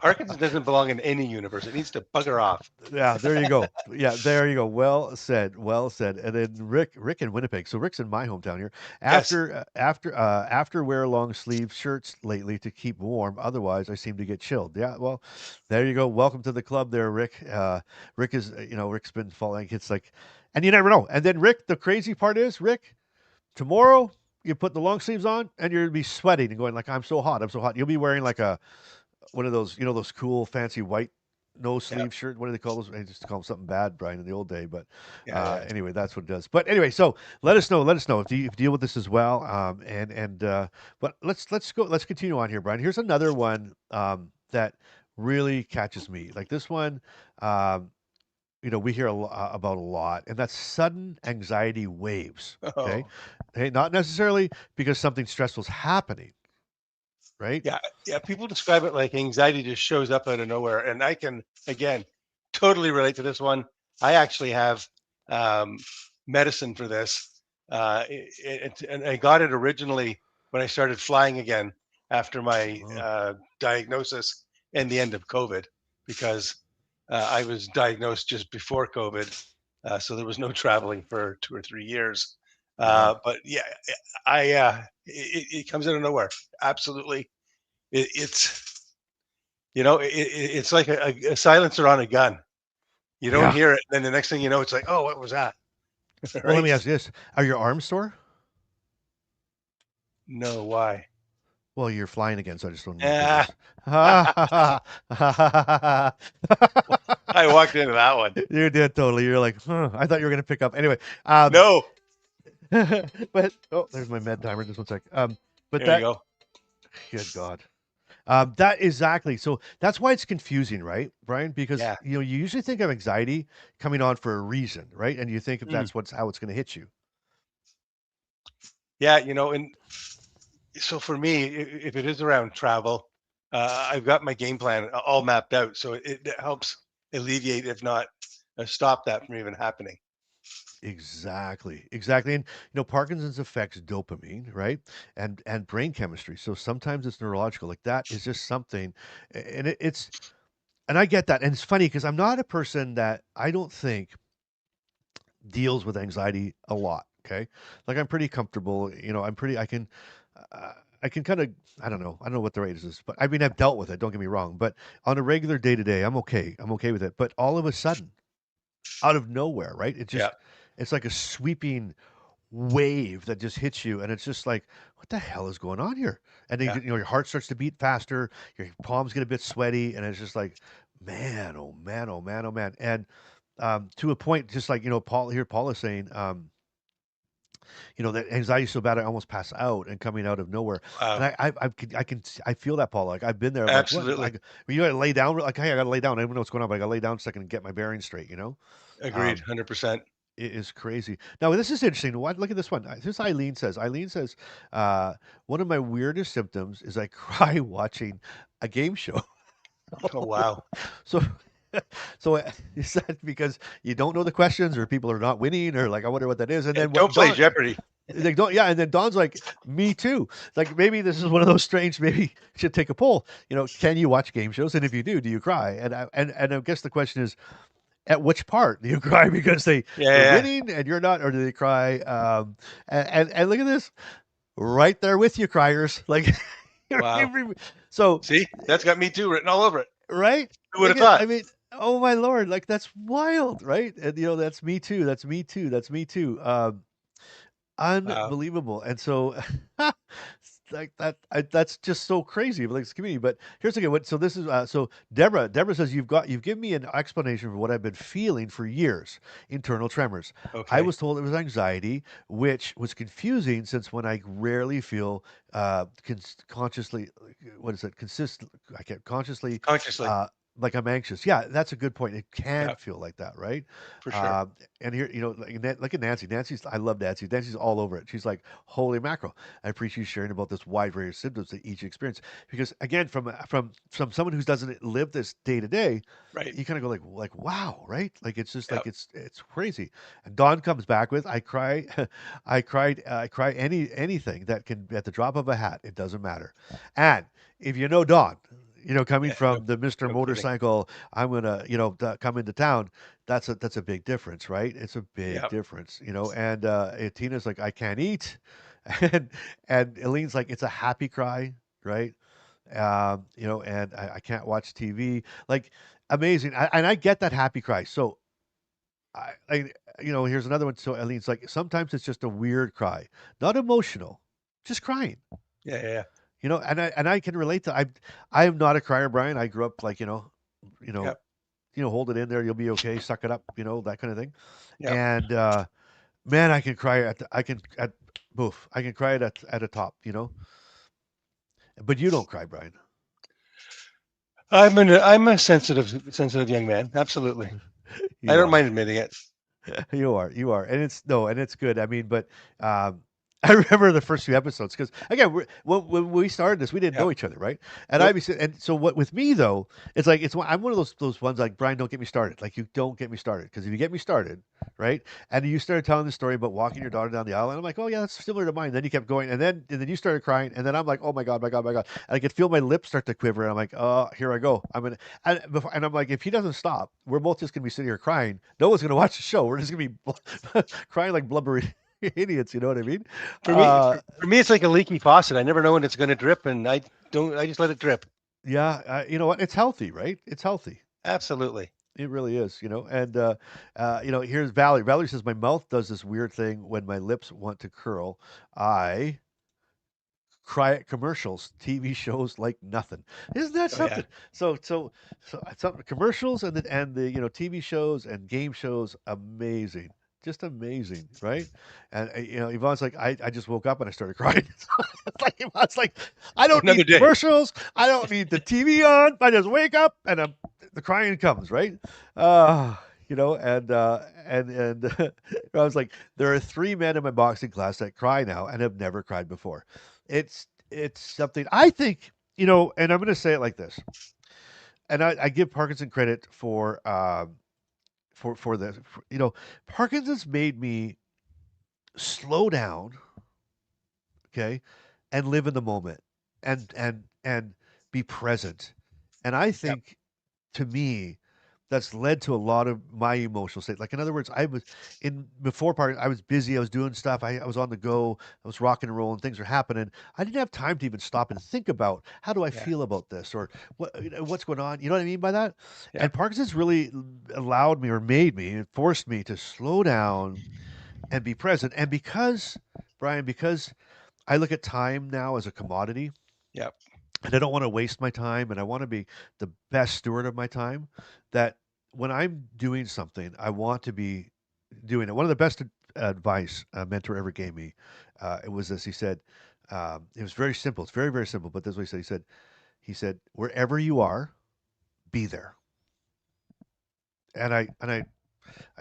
Speaker 3: Parkinson's doesn't belong in any universe. It needs to bugger off.
Speaker 2: Yeah, there you go. Yeah, there you go. Well said. Well said. And then Rick in Winnipeg. So Rick's in my hometown here.
Speaker 3: Yes.
Speaker 2: After wear long sleeve shirts lately to keep warm. Otherwise, I seem to get chilled. Yeah. Well, there you go. Welcome to the club, there, Rick. Rick is Rick's been following. It's like, and you never know. And then Rick, the crazy part is Rick tomorrow. you put the long sleeves on, and you'll be sweating and going like, I'm so hot, I'm so hot. You'll be wearing like a one of those, those cool fancy white no
Speaker 3: Yeah,
Speaker 2: sleeve shirt. What do they call those? I used to call them something bad, Brian, in the old day. But
Speaker 3: yeah, yeah.
Speaker 2: anyway, that's what it does. But anyway, so let us know. Let us know if you deal with this as well. But let's go. Let's continue on here, Brian. Here's another one that really catches me. Like this one, um, we hear about a lot, and that's sudden anxiety waves. Okay,
Speaker 3: Oh,
Speaker 2: hey, not necessarily because something stressful is happening, right?
Speaker 3: yeah, yeah. People describe it like anxiety just shows up out of nowhere, and I can again totally relate to this one. I actually have um, medicine for this, and I got it originally when I started flying again after my
Speaker 2: Oh,
Speaker 3: diagnosis and the end of COVID, because I was diagnosed just before COVID, so there was no traveling for 2 or 3 years.
Speaker 2: yeah.
Speaker 3: But yeah, it comes out of nowhere. Absolutely, it's it's like a silencer on a gun. You don't
Speaker 2: Yeah.
Speaker 3: hear it, then the next thing you know, it's like, oh, what was that?
Speaker 2: Well, let
Speaker 3: Right?
Speaker 2: me ask you this: are your arms sore?
Speaker 3: No, why?
Speaker 2: Well, you're flying again, so I just want to know if it
Speaker 3: Ah,
Speaker 2: is. Ha ha ha ha.
Speaker 3: I walked into that one.
Speaker 2: You did totally. You're like, huh, I thought you were gonna pick up. Anyway, um,
Speaker 3: No,
Speaker 2: but oh, there's my med timer. Just one sec. But
Speaker 3: there you
Speaker 2: that,
Speaker 3: go.
Speaker 2: good God. That exactly. So that's why it's confusing, right, Brian? Because
Speaker 3: Yeah.
Speaker 2: you usually think of anxiety coming on for a reason, right? And you think if
Speaker 3: Mm.
Speaker 2: that's how it's going to hit you.
Speaker 3: Yeah, and so for me, if it is around travel, I've got my game plan all mapped out, so it helps alleviate, if not stop that from even happening.
Speaker 2: Exactly, exactly. And Parkinson's affects dopamine, right? And brain chemistry. So sometimes it's neurological. Like that is just something, and and I get that. And it's funny because I'm not a person that I don't think deals with anxiety a lot. Okay, like I'm pretty comfortable. I'm pretty. Uh, I can kind of. I don't know what the rate is, but I mean I've dealt with it. Don't get me wrong. But on a regular day to day, I'm okay. I'm okay with it. But all of a sudden, out of nowhere, right?
Speaker 3: Yeah,
Speaker 2: It's like a sweeping wave that just hits you, and it's just like, what the hell is going on here? And then
Speaker 3: yeah,
Speaker 2: your heart starts to beat faster, your palms get a bit sweaty, and it's just like, man, oh man, oh man, oh man. And to a point, just like Paul is saying, that anxiety is so bad I almost pass out and coming out of nowhere. And
Speaker 3: wow,
Speaker 2: I feel that, Paul. Like I've been there. I'm like, what?
Speaker 3: absolutely
Speaker 2: Like when you gotta lay down, like, hey, I gotta lay down. I don't know what's going on, but I gotta lay down a second and get my bearings straight.
Speaker 3: agreed,
Speaker 2: Um,
Speaker 3: 100%.
Speaker 2: It is crazy. Now, this is interesting. What? Look at this one. This Eileen says. Uh, one of my weirdest symptoms is I cry watching a game show.
Speaker 3: Oh wow,
Speaker 2: So, is that because you don't know the questions, or people are not winning, or like I wonder what that is? And
Speaker 3: and
Speaker 2: then
Speaker 3: don't
Speaker 2: what
Speaker 3: play
Speaker 2: Don?
Speaker 3: Jeopardy.
Speaker 2: Like don't, yeah, and then Don's like, me too. Like maybe this is one of those strange. Maybe you should take a poll. Can you watch game shows? And if you do you cry? And I guess the question is, at which part do you cry because
Speaker 3: Yeah,
Speaker 2: they're
Speaker 3: yeah,
Speaker 2: winning and you're not, or do they cry? And look at this, right there with you, criers. Like,
Speaker 3: wow.
Speaker 2: so
Speaker 3: See, that's got me too written all over it.
Speaker 2: right.
Speaker 3: Who would
Speaker 2: Look
Speaker 3: have
Speaker 2: at,
Speaker 3: thought?
Speaker 2: I mean, oh my lord, like that's wild, right? And that's me too. That's me too. That's me too.
Speaker 3: Wow.
Speaker 2: Unbelievable. And so, like that's just so crazy, like this community. But here's again what. So this is so Deborah says you've given me an explanation for what I've been feeling for years. Internal tremors. I
Speaker 3: Okay.
Speaker 2: was told it was anxiety, which was confusing since when I rarely feel consciously, what is it? Consistent. I can't consciously.
Speaker 3: Consciously.
Speaker 2: Uh, like I'm anxious. Yeah, that's a good point. It can
Speaker 3: Yeah,
Speaker 2: feel like that, right?
Speaker 3: for sure.
Speaker 2: Um, and here, look at Nancy. I love Nancy. Nancy's all over it. She's like, holy mackerel. I appreciate you sharing about this wide variety of symptoms that each experience. Because again, from someone who doesn't live this day to day,
Speaker 3: Right.
Speaker 2: you kind of go like, wow, right? Like it's just
Speaker 3: Yeah.
Speaker 2: like it's crazy. And Dawn comes back with, I cry, I cry anything that can at the drop of a hat. It doesn't matter. And if you know Dawn, coming
Speaker 3: Yeah. No,
Speaker 2: from the Mr.
Speaker 3: no kidding.
Speaker 2: Motorcycle, I'm gonna, come into town. That's a big difference, right? It's a big
Speaker 3: Yeah.
Speaker 2: difference. And Tina's like, I can't eat, and Eileen's like, it's a happy cry, right? And I can't watch TV. Like amazing, and I get that happy cry. So I here's another one. So Eileen's like, sometimes it's just a weird cry, not emotional. just crying.
Speaker 3: Yeah, yeah,
Speaker 2: And I can relate to. I am not a crier, Brian. I grew up like you know,
Speaker 3: yeah,
Speaker 2: hold it in there. You'll be okay. Suck it up. That kind of thing.
Speaker 3: yeah.
Speaker 2: And man, I can cry I can at boof. I can cry at a top. But you don't cry, Brian.
Speaker 3: I'm a sensitive young man. Absolutely. I
Speaker 2: You
Speaker 3: don't
Speaker 2: are.
Speaker 3: mind admitting it.
Speaker 2: You are, and it's no, and it's good. I mean, but um, I remember the first few episodes because again, when we started this, we didn't
Speaker 3: Yeah.
Speaker 2: know each other, right? And
Speaker 3: Nope.
Speaker 2: and so what with me though, it's like I'm one of those ones like Brian, don't get me started. Like you don't get me started because if you get me started, right, and you started telling the story about walking your daughter down the aisle, and I'm like, oh yeah, that's similar to mine. Then you kept going, and then you started crying, and then I'm like, oh my god, my god, my god, and I could feel my lips start to quiver, and I'm like, oh, here I go. And I'm like, if he doesn't stop, we're both just gonna be sitting here crying. No one's gonna watch the show. We're just gonna be crying like blubbery idiots. You know what I mean?
Speaker 3: For me,
Speaker 2: Uh,
Speaker 3: for me, it's like a leaky faucet. I never know when it's going to drip, and I don't. I just let it drip.
Speaker 2: yeah, you know what? It's healthy, right? It's healthy.
Speaker 3: Absolutely.
Speaker 2: It really is, And here's Valerie. Valerie says my mouth does this weird thing when my lips want to curl. I cry at commercials, TV shows like nothing. Isn't that
Speaker 3: Oh yeah.
Speaker 2: something? So some commercials and the TV shows and game shows, amazing, just amazing, right? And Yvonne's like, I just woke up and I started crying. It's like Yvonne's like, I don't
Speaker 3: Another
Speaker 2: need
Speaker 3: day.
Speaker 2: commercials, I don't need the TV on. I just wake up and the crying comes, right? Uh, and I was like, there are three men in my boxing class that cry now and have never cried before. It's something I think, and I'm going to say it like this, and I give Parkinson credit for this. Parkinson's made me slow down, okay, and live in the moment, and be present. And I
Speaker 3: Yep.
Speaker 2: think, to me, that's led to a lot of my emotional state. Like in other words, I was in before part. I was busy. I was doing stuff. I was on the go. I was rocking and rolling. Things were happening. I didn't have time to even stop and think about how do I
Speaker 3: Yeah.
Speaker 2: feel about this or what's going on. You know what I mean by that? And
Speaker 3: Yep.
Speaker 2: Parkinson's really allowed me or made me, it forced me to slow down and be present. And because I look at time now as a commodity,
Speaker 3: Yep.
Speaker 2: and I don't want to waste my time, and I want to be the best steward of my time. That when I'm doing something, I want to be doing it. One of the best advice a mentor ever gave me, it was this. He said, it was very simple. It's very, very simple, but this is what he said. He said, wherever you are, be there. And I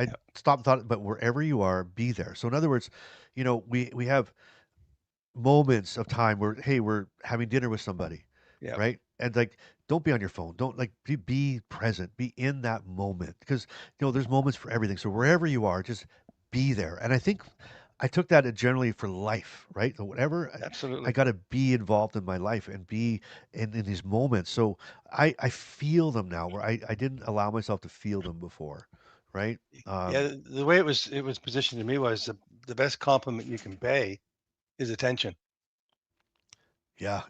Speaker 3: Yep.
Speaker 2: stopped and thought, but wherever you are, be there. So in other words, we have moments of time where, hey, we're having dinner with somebody,
Speaker 3: Yep.
Speaker 2: right? And like, don't be on your phone. Don't like be present, be in that moment because there's moments for everything. So wherever you are, just be there. And I think I took that generally for life, right? So whatever I
Speaker 3: Absolutely.
Speaker 2: got to be involved in my life and be in these moments. So I feel them now where I didn't allow myself to feel them before, right?
Speaker 3: Yeah.
Speaker 2: Um,
Speaker 3: The way it was positioned to me was the best compliment you can pay is attention.
Speaker 2: yeah,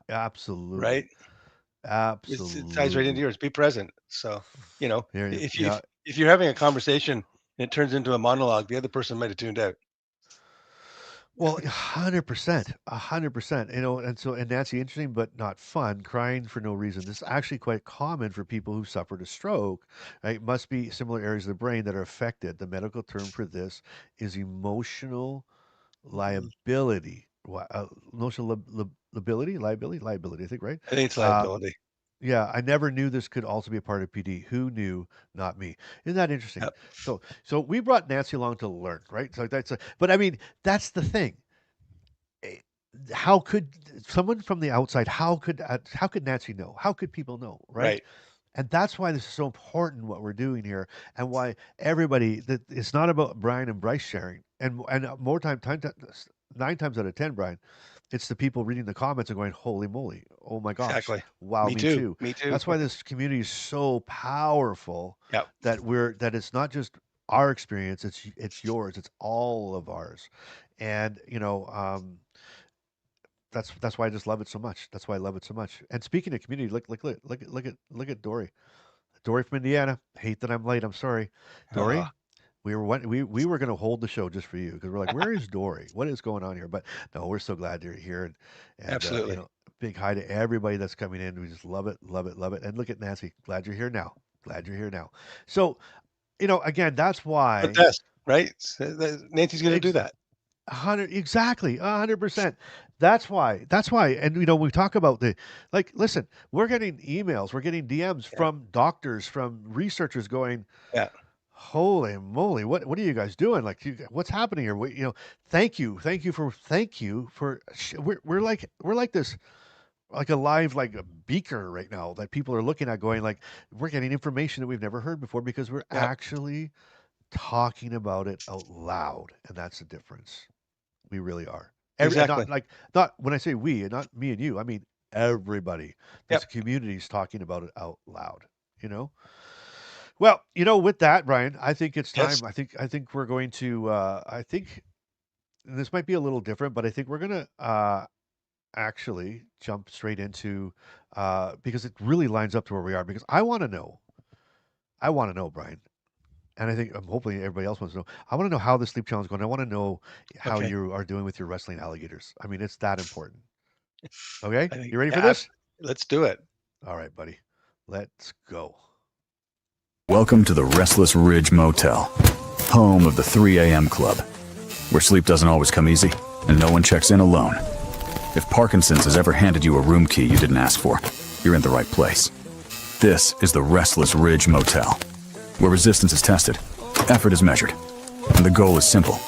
Speaker 3: Right.
Speaker 2: absolutely,
Speaker 3: It ties right into
Speaker 2: absolutely.
Speaker 3: yours. Be present. So
Speaker 2: There you,
Speaker 3: if you
Speaker 2: yeah.
Speaker 3: if you're having a conversation and it turns into a monologue, the other person might have tuned out.
Speaker 2: Well, 100%, 100%. And Nancy, interesting but not fun, crying for no reason. This is actually quite common for people who suffered a stroke. Right? Must be similar areas of the brain that are affected. The medical term for this is emotional
Speaker 3: Mhm.
Speaker 2: liability. Emotional liability. I think, right?
Speaker 3: I think it's
Speaker 2: Uh,
Speaker 3: liability.
Speaker 2: yeah, I never knew this could also be a part of PD. Who knew? Not me. Isn't that interesting?
Speaker 3: Yep.
Speaker 2: So we brought Nancy along to learn, right? So but I mean, that's the thing. Eh, How could someone from the outside? How could Nancy know? How could people know, right?
Speaker 3: Right.
Speaker 2: And that's why this is so important what we're doing here, and why everybody that it's not about Brian and Bryce sharing, and more time 9 times out of 10, Brian, it's the people reading the comments and going, "Holy moly! Oh my gosh!
Speaker 3: Exactly.
Speaker 2: Wow,
Speaker 3: Me
Speaker 2: me
Speaker 3: too.
Speaker 2: too."
Speaker 3: Me too.
Speaker 2: That's why this community is so powerful.
Speaker 3: Yep.
Speaker 2: That it's not just our experience; it's yours. It's all of ours, and that's why I just love it so much. That's why I love it so much. And speaking of community, look at Dory. Dory from Indiana. Hate that I'm late. I'm sorry,
Speaker 3: Uh,
Speaker 2: Dory. We were going to hold the show just for you because we're like, where is Dory? What is going on here? But no, we're so glad you're here, and
Speaker 3: Absolutely.
Speaker 2: big hi to everybody that's coming in. We just love it, love it, love it. And look at Nancy. Glad you're here now. Glad you're here now. So again, that's
Speaker 3: Front
Speaker 2: why.
Speaker 3: desk, right? Nancy's going to do
Speaker 2: Ex-
Speaker 3: that.
Speaker 2: 100 exactly 100%. That's why. And we talk about like, listen, we're getting emails, we're getting DMs
Speaker 3: Yeah.
Speaker 2: from doctors, from researchers going,
Speaker 3: Yeah.
Speaker 2: holy moly, what are you guys doing? Like, what's happening here? Thank you for we're like this, like a live, like a beaker right now that people are looking at going like, we're getting information that we've never heard before because we're
Speaker 3: Yeah.
Speaker 2: actually talking about it out loud, and that's the difference. We really are. And
Speaker 3: Exactly.
Speaker 2: not when I say we, and not me and you, I mean everybody. This
Speaker 3: Yep.
Speaker 2: community is talking about it out loud. You know. Well, with that, Brian, I think it's
Speaker 3: Yes.
Speaker 2: time. I think we're going to. I think this might be a little different, but I think we're gonna actually jump straight into, because it really lines up to where we are. Because I want to know. I want to know, Brian, and I think, hopefully everybody else wants to know. I want to know how the sleep challenge is going. I want to know how
Speaker 3: Okay.
Speaker 2: you are doing with your wrestling alligators. I mean, it's that important. Okay,
Speaker 3: I think,
Speaker 2: you ready for
Speaker 3: yeah,
Speaker 2: this?
Speaker 3: let's do it.
Speaker 2: All right, buddy. Let's go.
Speaker 4: Welcome to the Restless Ridge Motel, home of the 3 a.m. club, where sleep doesn't always come easy and no one checks in alone. If Parkinson's has ever handed you a room key you didn't ask for, you're in the right place. This is the Restless Ridge Motel, where resistance is tested, effort is measured, and the goal is simple: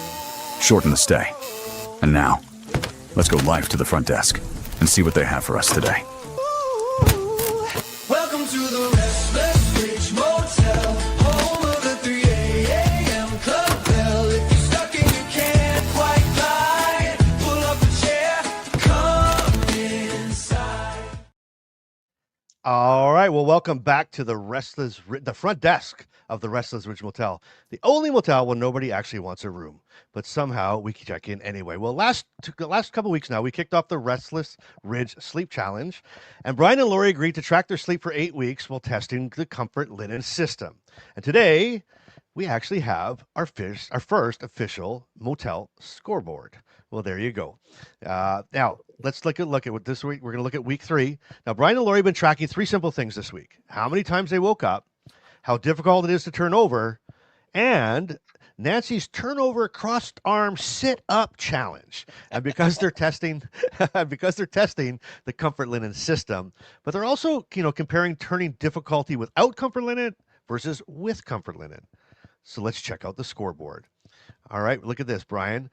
Speaker 4: shorten the stay. And now, let's go live to the front desk and see what they have for us today.
Speaker 1: Welcome to the Restless Ridge Motel, home of the 3 a.m. club bell. If you're stuck and you can't quite glide, pull up a chair, come inside.
Speaker 2: All right. Well, welcome back to the front desk of the Restless Ridge Motel, the only motel where nobody actually wants a room, but somehow we can check in anyway. Well, the last couple weeks now, we kicked off the Restless Ridge Sleep Challenge, and Brian and Lori agreed to track their sleep for 8 weeks while testing the Comfort Linen system. And today, we actually have our first official motel scoreboard. Well, there you go. Now, let's look at what this week. We're going to look at week 3. Now, Brian and Lori have been tracking 3 simple things this week: how many times they woke up, how difficult it is to turn over, and Nancy's turnover crossed arm sit up challenge. And because they're testing, the Comfort Linen system, but they're also comparing turning difficulty without Comfort Linen versus with Comfort Linen. So let's check out the scoreboard. All right, look at this, Brian.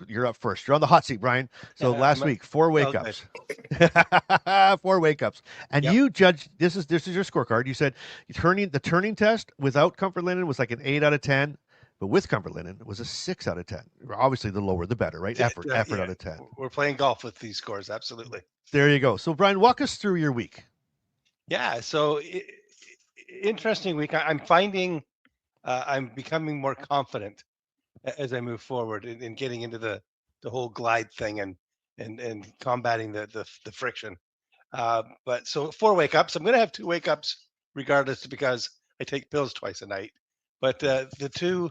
Speaker 2: You're up first. You're on the hot seat, Brian. So last week, 4 wake
Speaker 3: Okay.
Speaker 2: ups. 4 wake ups. And
Speaker 3: Yep.
Speaker 2: you judged, this is your scorecard. You said the turning test without Comfort Linen was like an 8 out of 10, but with Comfort Linen it was a 6 out of 10. Obviously the lower the better, right? Effort
Speaker 3: Yeah,
Speaker 2: out of 10.
Speaker 3: we're playing golf with these scores. Absolutely.
Speaker 2: There you go. So Brian, walk us through your week.
Speaker 3: Yeah. So interesting week. I'm finding I'm becoming more confident as I move forward in getting into the whole glide thing and combating the friction. But so 4 wake ups. I'm going to have 2 wake ups regardless because I take pills twice a night. But the 2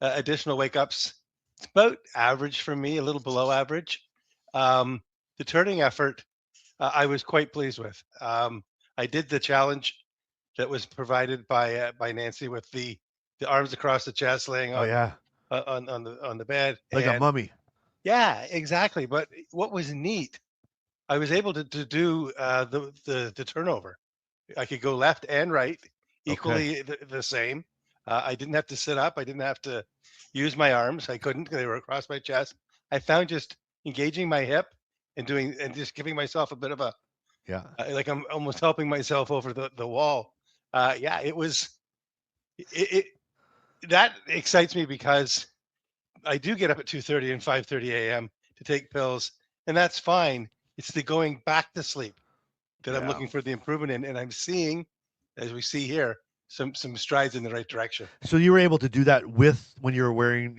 Speaker 3: additional wake ups, it's about average for me, a little below average. The turning effort, I was quite pleased with. I did the challenge that was provided by Nancy with the arms across the chest, laying
Speaker 2: Oh yeah,
Speaker 3: on the bed,
Speaker 2: like a
Speaker 3: and
Speaker 2: mummy.
Speaker 3: yeah, exactly. But what was neat, I was able to do the turnover. I could go left and right, equally the same. I didn't have to sit up. I didn't have to use my arms. I couldn't. They were across my chest. I found just engaging my hip and just giving myself a bit of a
Speaker 2: Yeah.
Speaker 3: like I'm almost helping myself over the wall. Yeah, it that excites me because I do get up at 2:30 and 5:30 a.m. to take pills, and that's fine. It's the going back to sleep that I'm
Speaker 2: Yeah.
Speaker 3: looking for the improvement in, and I'm seeing, as we see here, some strides in the right direction.
Speaker 2: So you were able to do that when you were wearing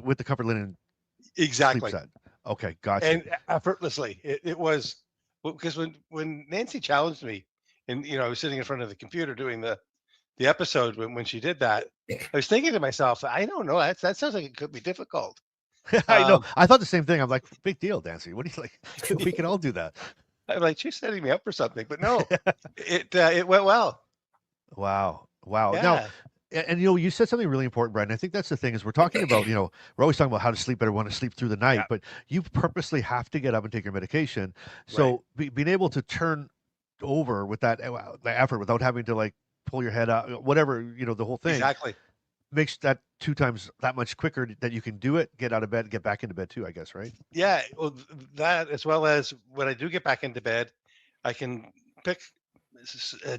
Speaker 2: with the Comfort Linen sleep
Speaker 3: Exactly,
Speaker 2: set. Okay, gotcha.
Speaker 3: and effortlessly. It was because when Nancy challenged me, and I was sitting in front of the computer doing the episode when she did that, I was thinking to myself, I don't know. That sounds like it could be difficult.
Speaker 2: I know.
Speaker 3: Um,
Speaker 2: I thought the same thing. I'm like, big deal, Nancy. What do you like? We can all do that.
Speaker 3: I'm like, she's setting me up for something, but no, it went well.
Speaker 2: Wow. Wow. Now,
Speaker 3: Yeah,
Speaker 2: and you said something really important, Brian. I think that's the thing is we're talking about, we're always talking about how to sleep better, want to sleep through the night,
Speaker 3: yeah,
Speaker 2: but you purposely have to get up and take your medication.
Speaker 3: right,
Speaker 2: So being able to turn over with that the effort without having to like pull your head out, whatever, the whole thing
Speaker 3: exactly.
Speaker 2: makes that 2 times that much quicker that you can do it, get out of bed, get back into bed too, I guess, right?
Speaker 3: Yeah, well, that as well as when I do get back into bed, I can pick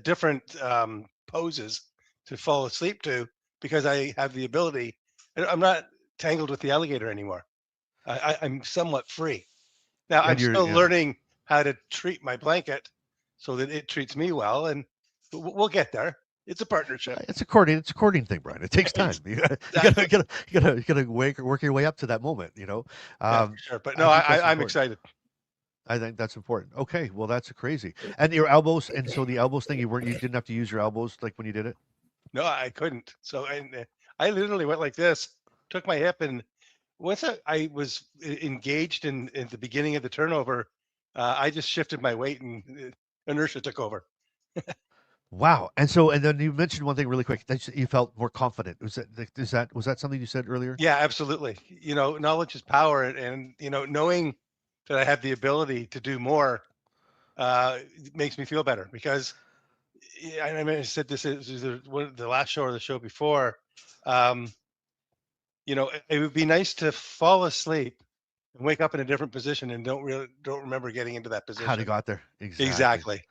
Speaker 3: different poses to fall asleep to because I have the ability. I'm not tangled with the alligator anymore. I'm somewhat free. Now I'm
Speaker 2: And you're,
Speaker 3: still learning how to treat my blanket so that it treats me well, and we'll get there. It's a partnership.
Speaker 2: it's a courting thing, Brian. It takes time.
Speaker 3: Exactly.
Speaker 2: You gotta work your way up to that moment,
Speaker 3: Yeah, for sure. But
Speaker 2: I
Speaker 3: no,
Speaker 2: think that's
Speaker 3: I'm
Speaker 2: important.
Speaker 3: excited.
Speaker 2: I think that's important. Okay, well, that's crazy. And your elbows, and so the elbows thing, you didn't have to use your elbows like when you did it.
Speaker 3: No, I couldn't. So and I literally went like this, took my hip, and once I was engaged in the beginning of the turnover, I just shifted my weight and inertia took over.
Speaker 2: Wow. And so, and then you mentioned one thing really quick that you felt more confident. Was that something you said earlier?
Speaker 3: Yeah, absolutely. Knowledge is power, and knowing that I have the ability to do more makes me feel better because I mean, I said this is the last show or the show before. Um, it would be nice to fall asleep and wake up in a different position and don't remember getting into that
Speaker 2: How they
Speaker 3: position.
Speaker 2: got there? Exactly.
Speaker 3: Exactly.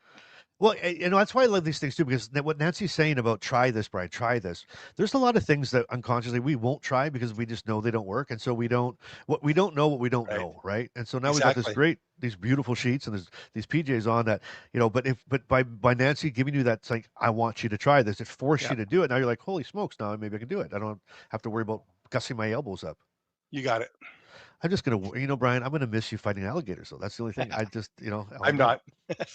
Speaker 2: Well, that's why I love these things too, because what Nancy's saying about try this, Brian, try this. There's a lot of things that unconsciously we won't try because we just know they don't work, and so we don't know what we don't
Speaker 3: Right.
Speaker 2: know, right? And so now we got
Speaker 3: Exactly.
Speaker 2: these beautiful sheets and there's these PJs on that, but by Nancy giving you that, it's like I want you to try this. It forced
Speaker 3: Yeah.
Speaker 2: you to do it. Now you're like, holy smokes! Now maybe I can do it. I don't have to worry about gussing my elbows up.
Speaker 3: You got it.
Speaker 2: I'm just gonna, Brian, I'm gonna miss you fighting alligators. So that's the only thing. I just, I'll
Speaker 3: I'm
Speaker 2: admit
Speaker 3: not.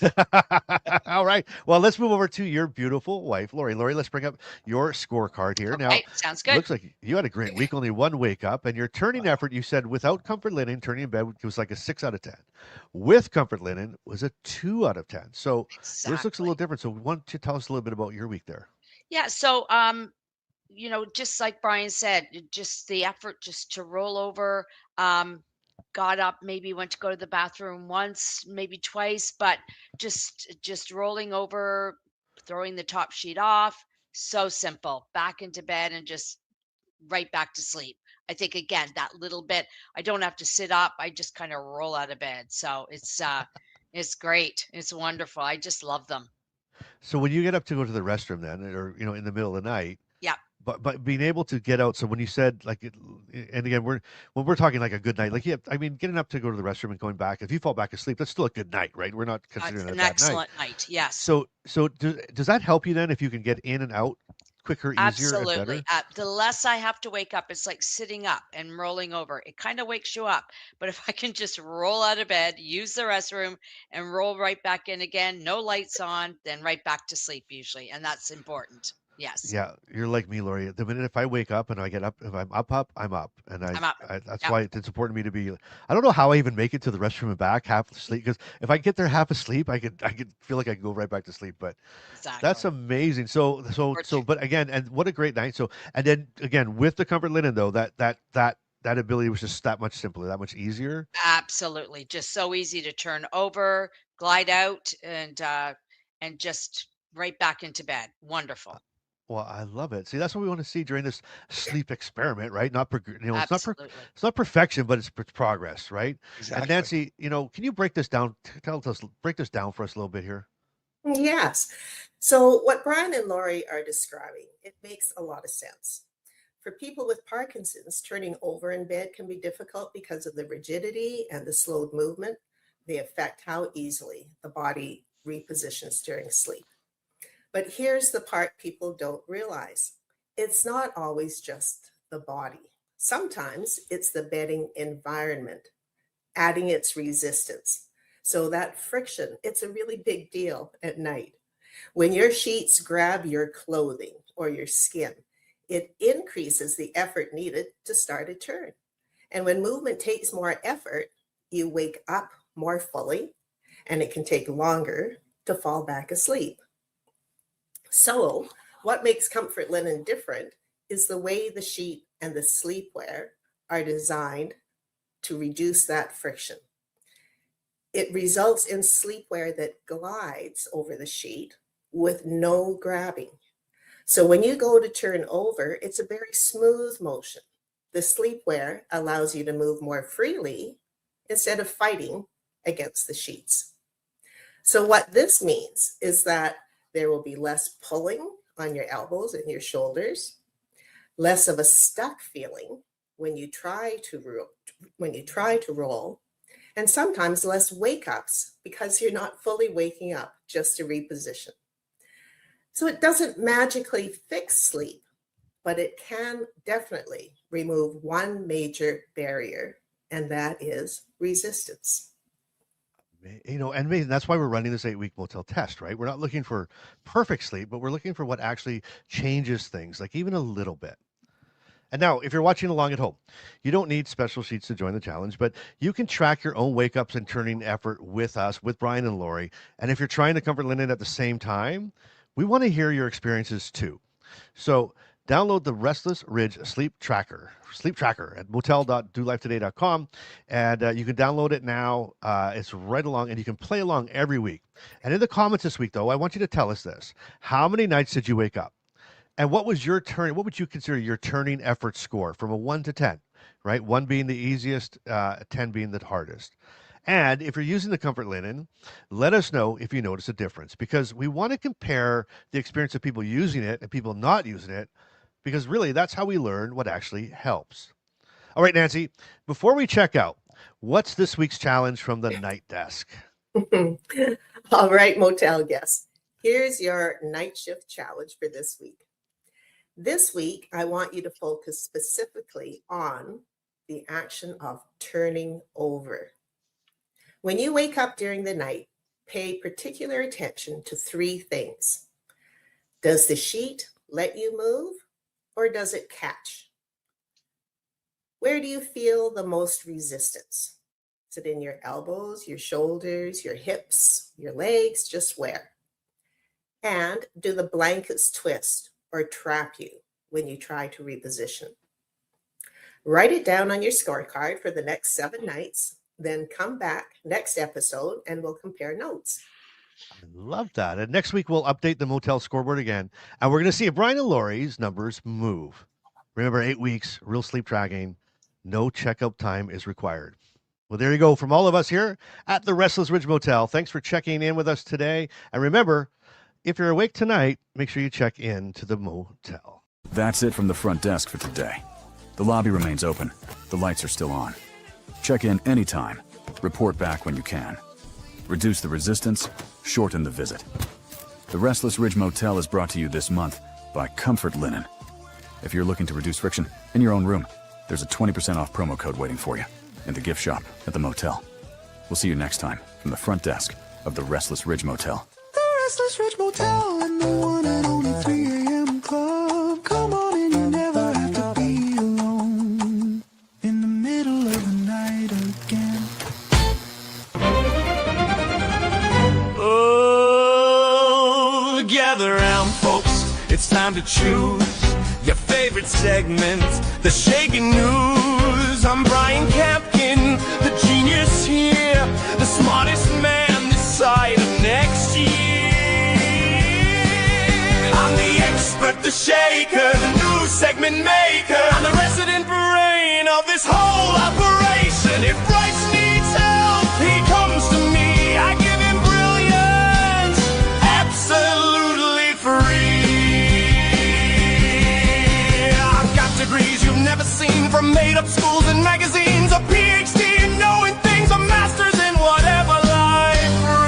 Speaker 2: it. All right. Well, let's move over to your beautiful wife, Lori. Lori, let's bring up your scorecard here. Now,
Speaker 5: Okay, sounds
Speaker 2: it
Speaker 5: good.
Speaker 2: looks like you had a great week, only one wake up, and your turning
Speaker 3: Wow.
Speaker 2: effort, you said without comfort linen, turning in bed was like a 6 out of 10. With comfort linen was a 2 out of 10. So yours looks a little
Speaker 5: Exactly.
Speaker 2: different. So why don't you tell us a little bit about your week there?
Speaker 5: Yeah, so just like Brian said, just the effort just to roll over, um got up, maybe went to go to the bathroom once, maybe twice, but just rolling over, throwing the top sheet off, so simple. Back into bed and just right back to sleep. I think again, that little bit, I don't have to sit up. I just kind of roll out of bed. So it's great. It's wonderful. I just love them.
Speaker 2: So when you get up to go to the restroom then, or, in the middle of the night,
Speaker 5: Yeah,
Speaker 2: but being able to get out. So when you said like, and again, when we're talking like a good night, like yeah, I mean, getting up to go to the restroom and going back. If you fall back asleep, that's still a good night, right? We're not
Speaker 5: it's
Speaker 2: considering it a
Speaker 5: an
Speaker 2: bad night.
Speaker 5: excellent night. Yes.
Speaker 2: So does that help you then if you can get in and out quicker, easier, and
Speaker 5: Absolutely.
Speaker 2: better?
Speaker 5: The less I have to wake up, it's like sitting up and rolling over. It kind of wakes you up. But if I can just roll out of bed, use the restroom, and roll right back in again, no lights on, then right back to sleep usually. And that's important. Yes.
Speaker 2: Yeah, you're like me, Lori. The minute if I wake up and I get up, if I'm up, I'm up, and
Speaker 5: I'm up.
Speaker 2: that's
Speaker 5: Yep.
Speaker 2: why it's important to me to be. I don't know how I even make it to the restroom and back half asleep because if I get there half asleep, I could feel like I can go right back to sleep. But that's
Speaker 5: Exactly.
Speaker 2: amazing. But again, and what a great night. So, and then again with the comfort linen though, that ability was just that much simpler, that much easier.
Speaker 5: Absolutely. Just so easy to turn over, glide out, and just right back into bed. Wonderful.
Speaker 2: Well, I love it. See, that's what we want to see during this sleep experiment, right? Not,
Speaker 5: Absolutely.
Speaker 2: it's not perfection, but it's progress, right? And
Speaker 3: Exactly.
Speaker 2: Nancy, can you break this down? Break this down for us a little bit here.
Speaker 6: Yes. So, what Brian and Laurie are describing, it makes a lot of sense. For people with Parkinson's, turning over in bed can be difficult because of the rigidity and the slowed movement. They affect how easily the body repositions during sleep. But here's the part people don't realize, it's not always just the body. Sometimes it's the bedding environment, adding its resistance. So that friction, it's a really big deal at night. When your sheets grab your clothing or your skin, It increases the effort needed to start a turn. And when movement takes more effort, you wake up more fully, and it can take longer to fall back asleep. So, what makes comfort linen different is the way the sheet and the sleepwear are designed to reduce that friction. It results in sleepwear that glides over the sheet with no grabbing. So when you go to turn over, it's a very smooth motion. The sleepwear allows you to move more freely instead of fighting against the sheets. So what this means is that there will be less pulling on your elbows and your shoulders, less of a stuck feeling when you try to roll, and sometimes less wake-ups because you're not fully waking up just to reposition. So it doesn't magically fix sleep, but it can definitely remove one major barrier, and that is resistance.
Speaker 2: And that's why we're running this 8-week Motel test, right? We're not looking for perfect sleep, but we're looking for what actually changes things, like even a little bit. And now, if you're watching along at home, you don't need special sheets to join the challenge, but you can track your own wake-ups and turning effort with us, with Brian and Lori. And if you're trying to comfort linen at the same time, we want to hear your experiences too. So download the Restless Ridge Sleep Tracker at motel.dolifetoday.com, and you can download it now. It's right along, and you can play along every week. And in the comments this week, though, I want you to tell us this. How many nights did you wake up? And what was your turn? What would you consider your turning effort score from a 1 to 10, right? 1 being the easiest, 10 being the hardest. And if you're using the comfort linen, let us know if you notice a difference, because we want to compare the experience of people using it and people not using it, because really that's how we learn what actually helps. All right, Nancy, before we check out, what's this week's challenge from the night desk?
Speaker 6: All right, Motel guests, here's your night shift challenge for this week. This week, I want you to focus specifically on the action of turning over. When you wake up during the night, pay particular attention to 3 things. Does the sheet let you move, or does it catch? Where do you feel the most resistance? Is it in your elbows, your shoulders, your hips, your legs? Just where? And do the blankets twist or trap you when you try to reposition? Write it down on your scorecard for the next 7 nights, then come back next episode and we'll compare notes.
Speaker 2: I love that. And next week, we'll update the Motel scoreboard again, and we're going to see if Brian and Lori's numbers move. Remember, 8 weeks, real sleep tracking, no checkout time is required. Well, there you go. From all of us here at the Restless Ridge Motel, thanks for checking in with us today. And remember, if you're awake tonight, make sure you check in to the Motel.
Speaker 4: That's it from the front desk for today. The lobby remains open. The lights are still on. Check in anytime. Report back when you can. Reduce the resistance, shorten the visit. The Restless Ridge Motel is brought to you this month by Comfort Linen. If you're looking to reduce friction in your own room, there's a 20% off promo code waiting for you in the gift shop at the Motel. We'll see you next time from the front desk of the Restless Ridge Motel.
Speaker 1: The Restless Ridge Motel and the one and only 3 a.m. club. Come on in, you never have to be alone in the middle of the night again. Oh, gather round, folks. It's time to choose your favorite segment, the Shaky News. I'm Brian Campkin, the genius here, the smartest man this side of next year. I'm the expert, the shaker, the news segment maker. I'm the resident brain of this whole operation. If Bryce needs help, he comes to me. I give him brilliance, absolutely free. I've got degrees you've never seen from made-up schools and magazines, a PhD in knowing things, a master's in whatever life brings.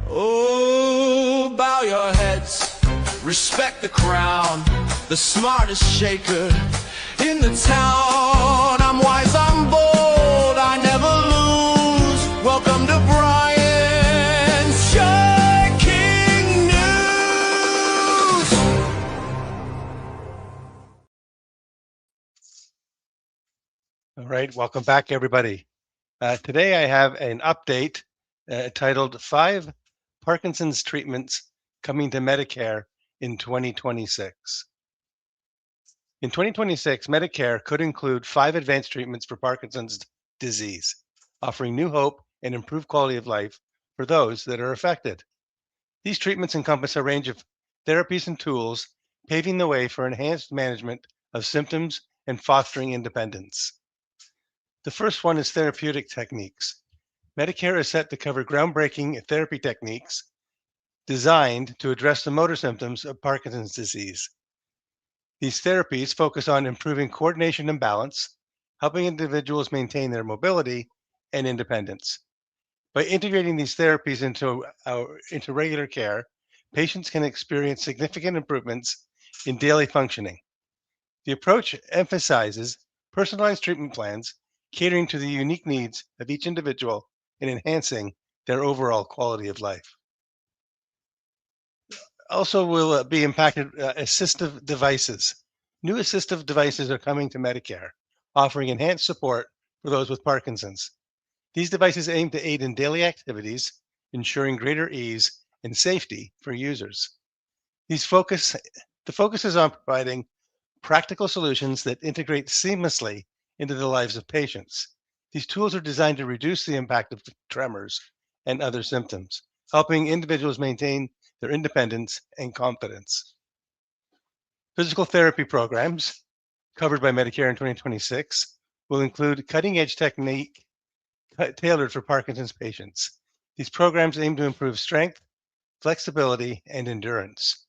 Speaker 1: Oh, bow your heads, respect the crown, the smartest shaker in the town. I'm wise, I'm bold, I never lose. Welcome to Brian's Shaking
Speaker 3: All right, welcome back, everybody. Today I have an update titled 5 Parkinson's Treatments Coming to Medicare in 2026. In 2026, Medicare could include 5 advanced treatments for Parkinson's disease, offering new hope and improved quality of life for those that are affected. These treatments encompass a range of therapies and tools, paving the way for enhanced management of symptoms and fostering independence. The first one is therapeutic techniques. Medicare is set to cover groundbreaking therapy techniques designed to address the motor symptoms of Parkinson's disease. These therapies focus on improving coordination and balance, helping individuals maintain their mobility and independence. By integrating these therapies into regular care, patients can experience significant improvements in daily functioning. The approach emphasizes personalized treatment plans, catering to the unique needs of each individual and enhancing their overall quality of life. Also will be impacted assistive devices. New assistive devices are coming to Medicare, offering enhanced support for those with Parkinson's. These devices aim to aid in daily activities, ensuring greater ease and safety for users. The focus is on providing practical solutions that integrate seamlessly into the lives of patients. These tools are designed to reduce the impact of tremors and other symptoms, helping individuals maintain their independence and confidence. Physical therapy programs covered by Medicare in 2026 will include cutting-edge technique tailored for Parkinson's patients. These programs aim to improve strength, flexibility, and endurance.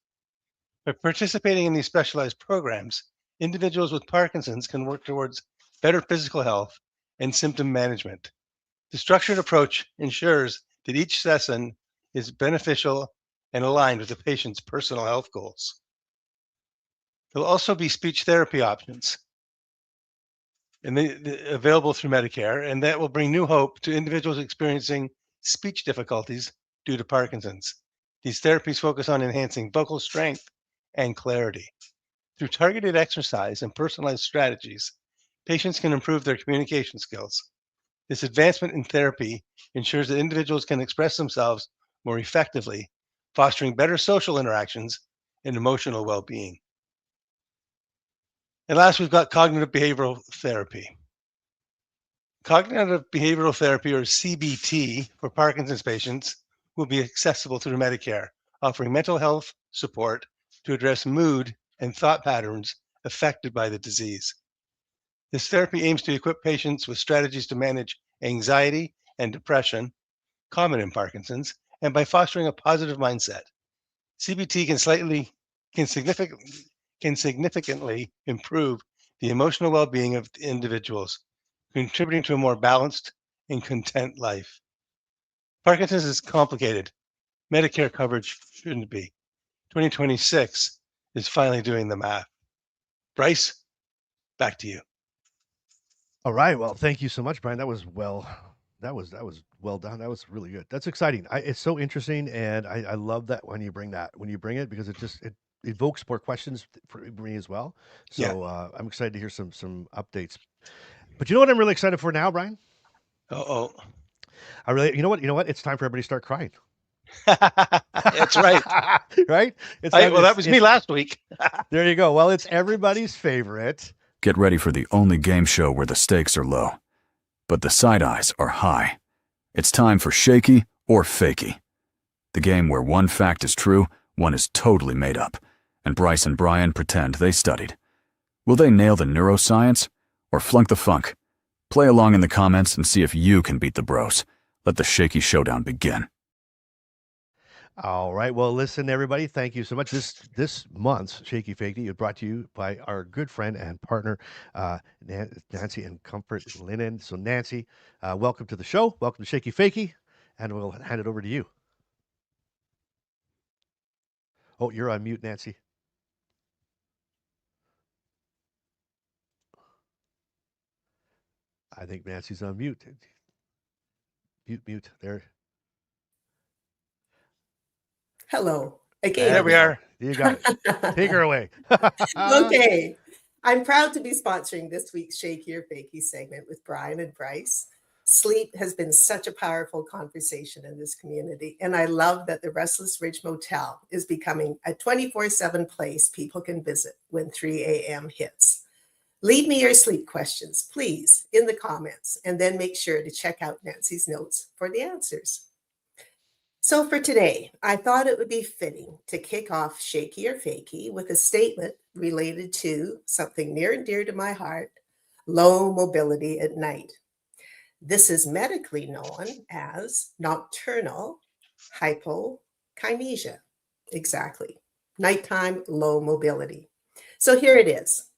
Speaker 3: By participating in these specialized programs, individuals with Parkinson's can work towards better physical health and symptom management. The structured approach ensures that each session is beneficial and aligned with the patient's personal health goals. There will also be speech therapy options available through Medicare, and that will bring new hope to individuals experiencing speech difficulties due to Parkinson's. These therapies focus on enhancing vocal strength and clarity. Through targeted exercise and personalized strategies, patients can improve their communication skills. This advancement in therapy ensures that individuals can express themselves more effectively, fostering better social interactions and emotional well-being. And last, we've got cognitive behavioral therapy. Cognitive behavioral therapy, or CBT, for Parkinson's patients will be accessible through Medicare, offering mental health support to address mood and thought patterns affected by the disease. This therapy aims to equip patients with strategies to manage anxiety and depression, common in Parkinson's, and by fostering a positive mindset. CBT can significantly improve the emotional well-being of individuals, contributing to a more balanced and content life. Parkinson's is complicated. Medicare coverage shouldn't be. 2026 is finally doing the math. Bryce, back to you.
Speaker 2: All right. Well, thank you so much, Brian. That was well done. That was really good. That's exciting. It's so interesting, and I love that when you bring it, because it evokes more questions for me as well. So I'm excited to hear some updates. But you know what I'm really excited for now, Brian?
Speaker 3: Uh-oh.
Speaker 2: You know what? It's time for everybody to start crying.
Speaker 3: That's right.
Speaker 2: Right?
Speaker 3: That was me last week.
Speaker 2: There you go. Well, it's everybody's favorite.
Speaker 4: Get ready for the only game show where the stakes are low, but the side eyes are high. It's time for Shaky or Fakey, the game where one fact is true, one is totally made up, and Bryce and Brian pretend they studied. Will they nail the neuroscience or flunk the funk? Play along in the comments and see if you can beat the bros. Let the Shaky showdown begin.
Speaker 2: All right. Well, listen, everybody. Thank you so much. This month's Shaky Fakey is brought to you by our good friend and partner, Nancy and Comfort Linen. So, Nancy, welcome to the show. Welcome to Shaky Fakey, and we'll hand it over to you. Oh, you're on mute, Nancy. I think Nancy's on mute. Mute. There.
Speaker 6: Hello again.
Speaker 3: There we are.
Speaker 2: You got it. Take her away.
Speaker 6: Okay. I'm proud to be sponsoring this week's Shaky or Fakey segment with Brian and Bryce. Sleep has been such a powerful conversation in this community, and I love that the Restless Ridge Motel is becoming a 24/7 place people can visit when 3 a.m. hits. Leave me your sleep questions, please, in the comments, and then make sure to check out Nancy's notes for the answers. So for today, I thought it would be fitting to kick off Shaky or Fakey with a statement related to something near and dear to my heart, low mobility at night. This is medically known as nocturnal hypokinesia. Exactly. Nighttime low mobility. So here it is.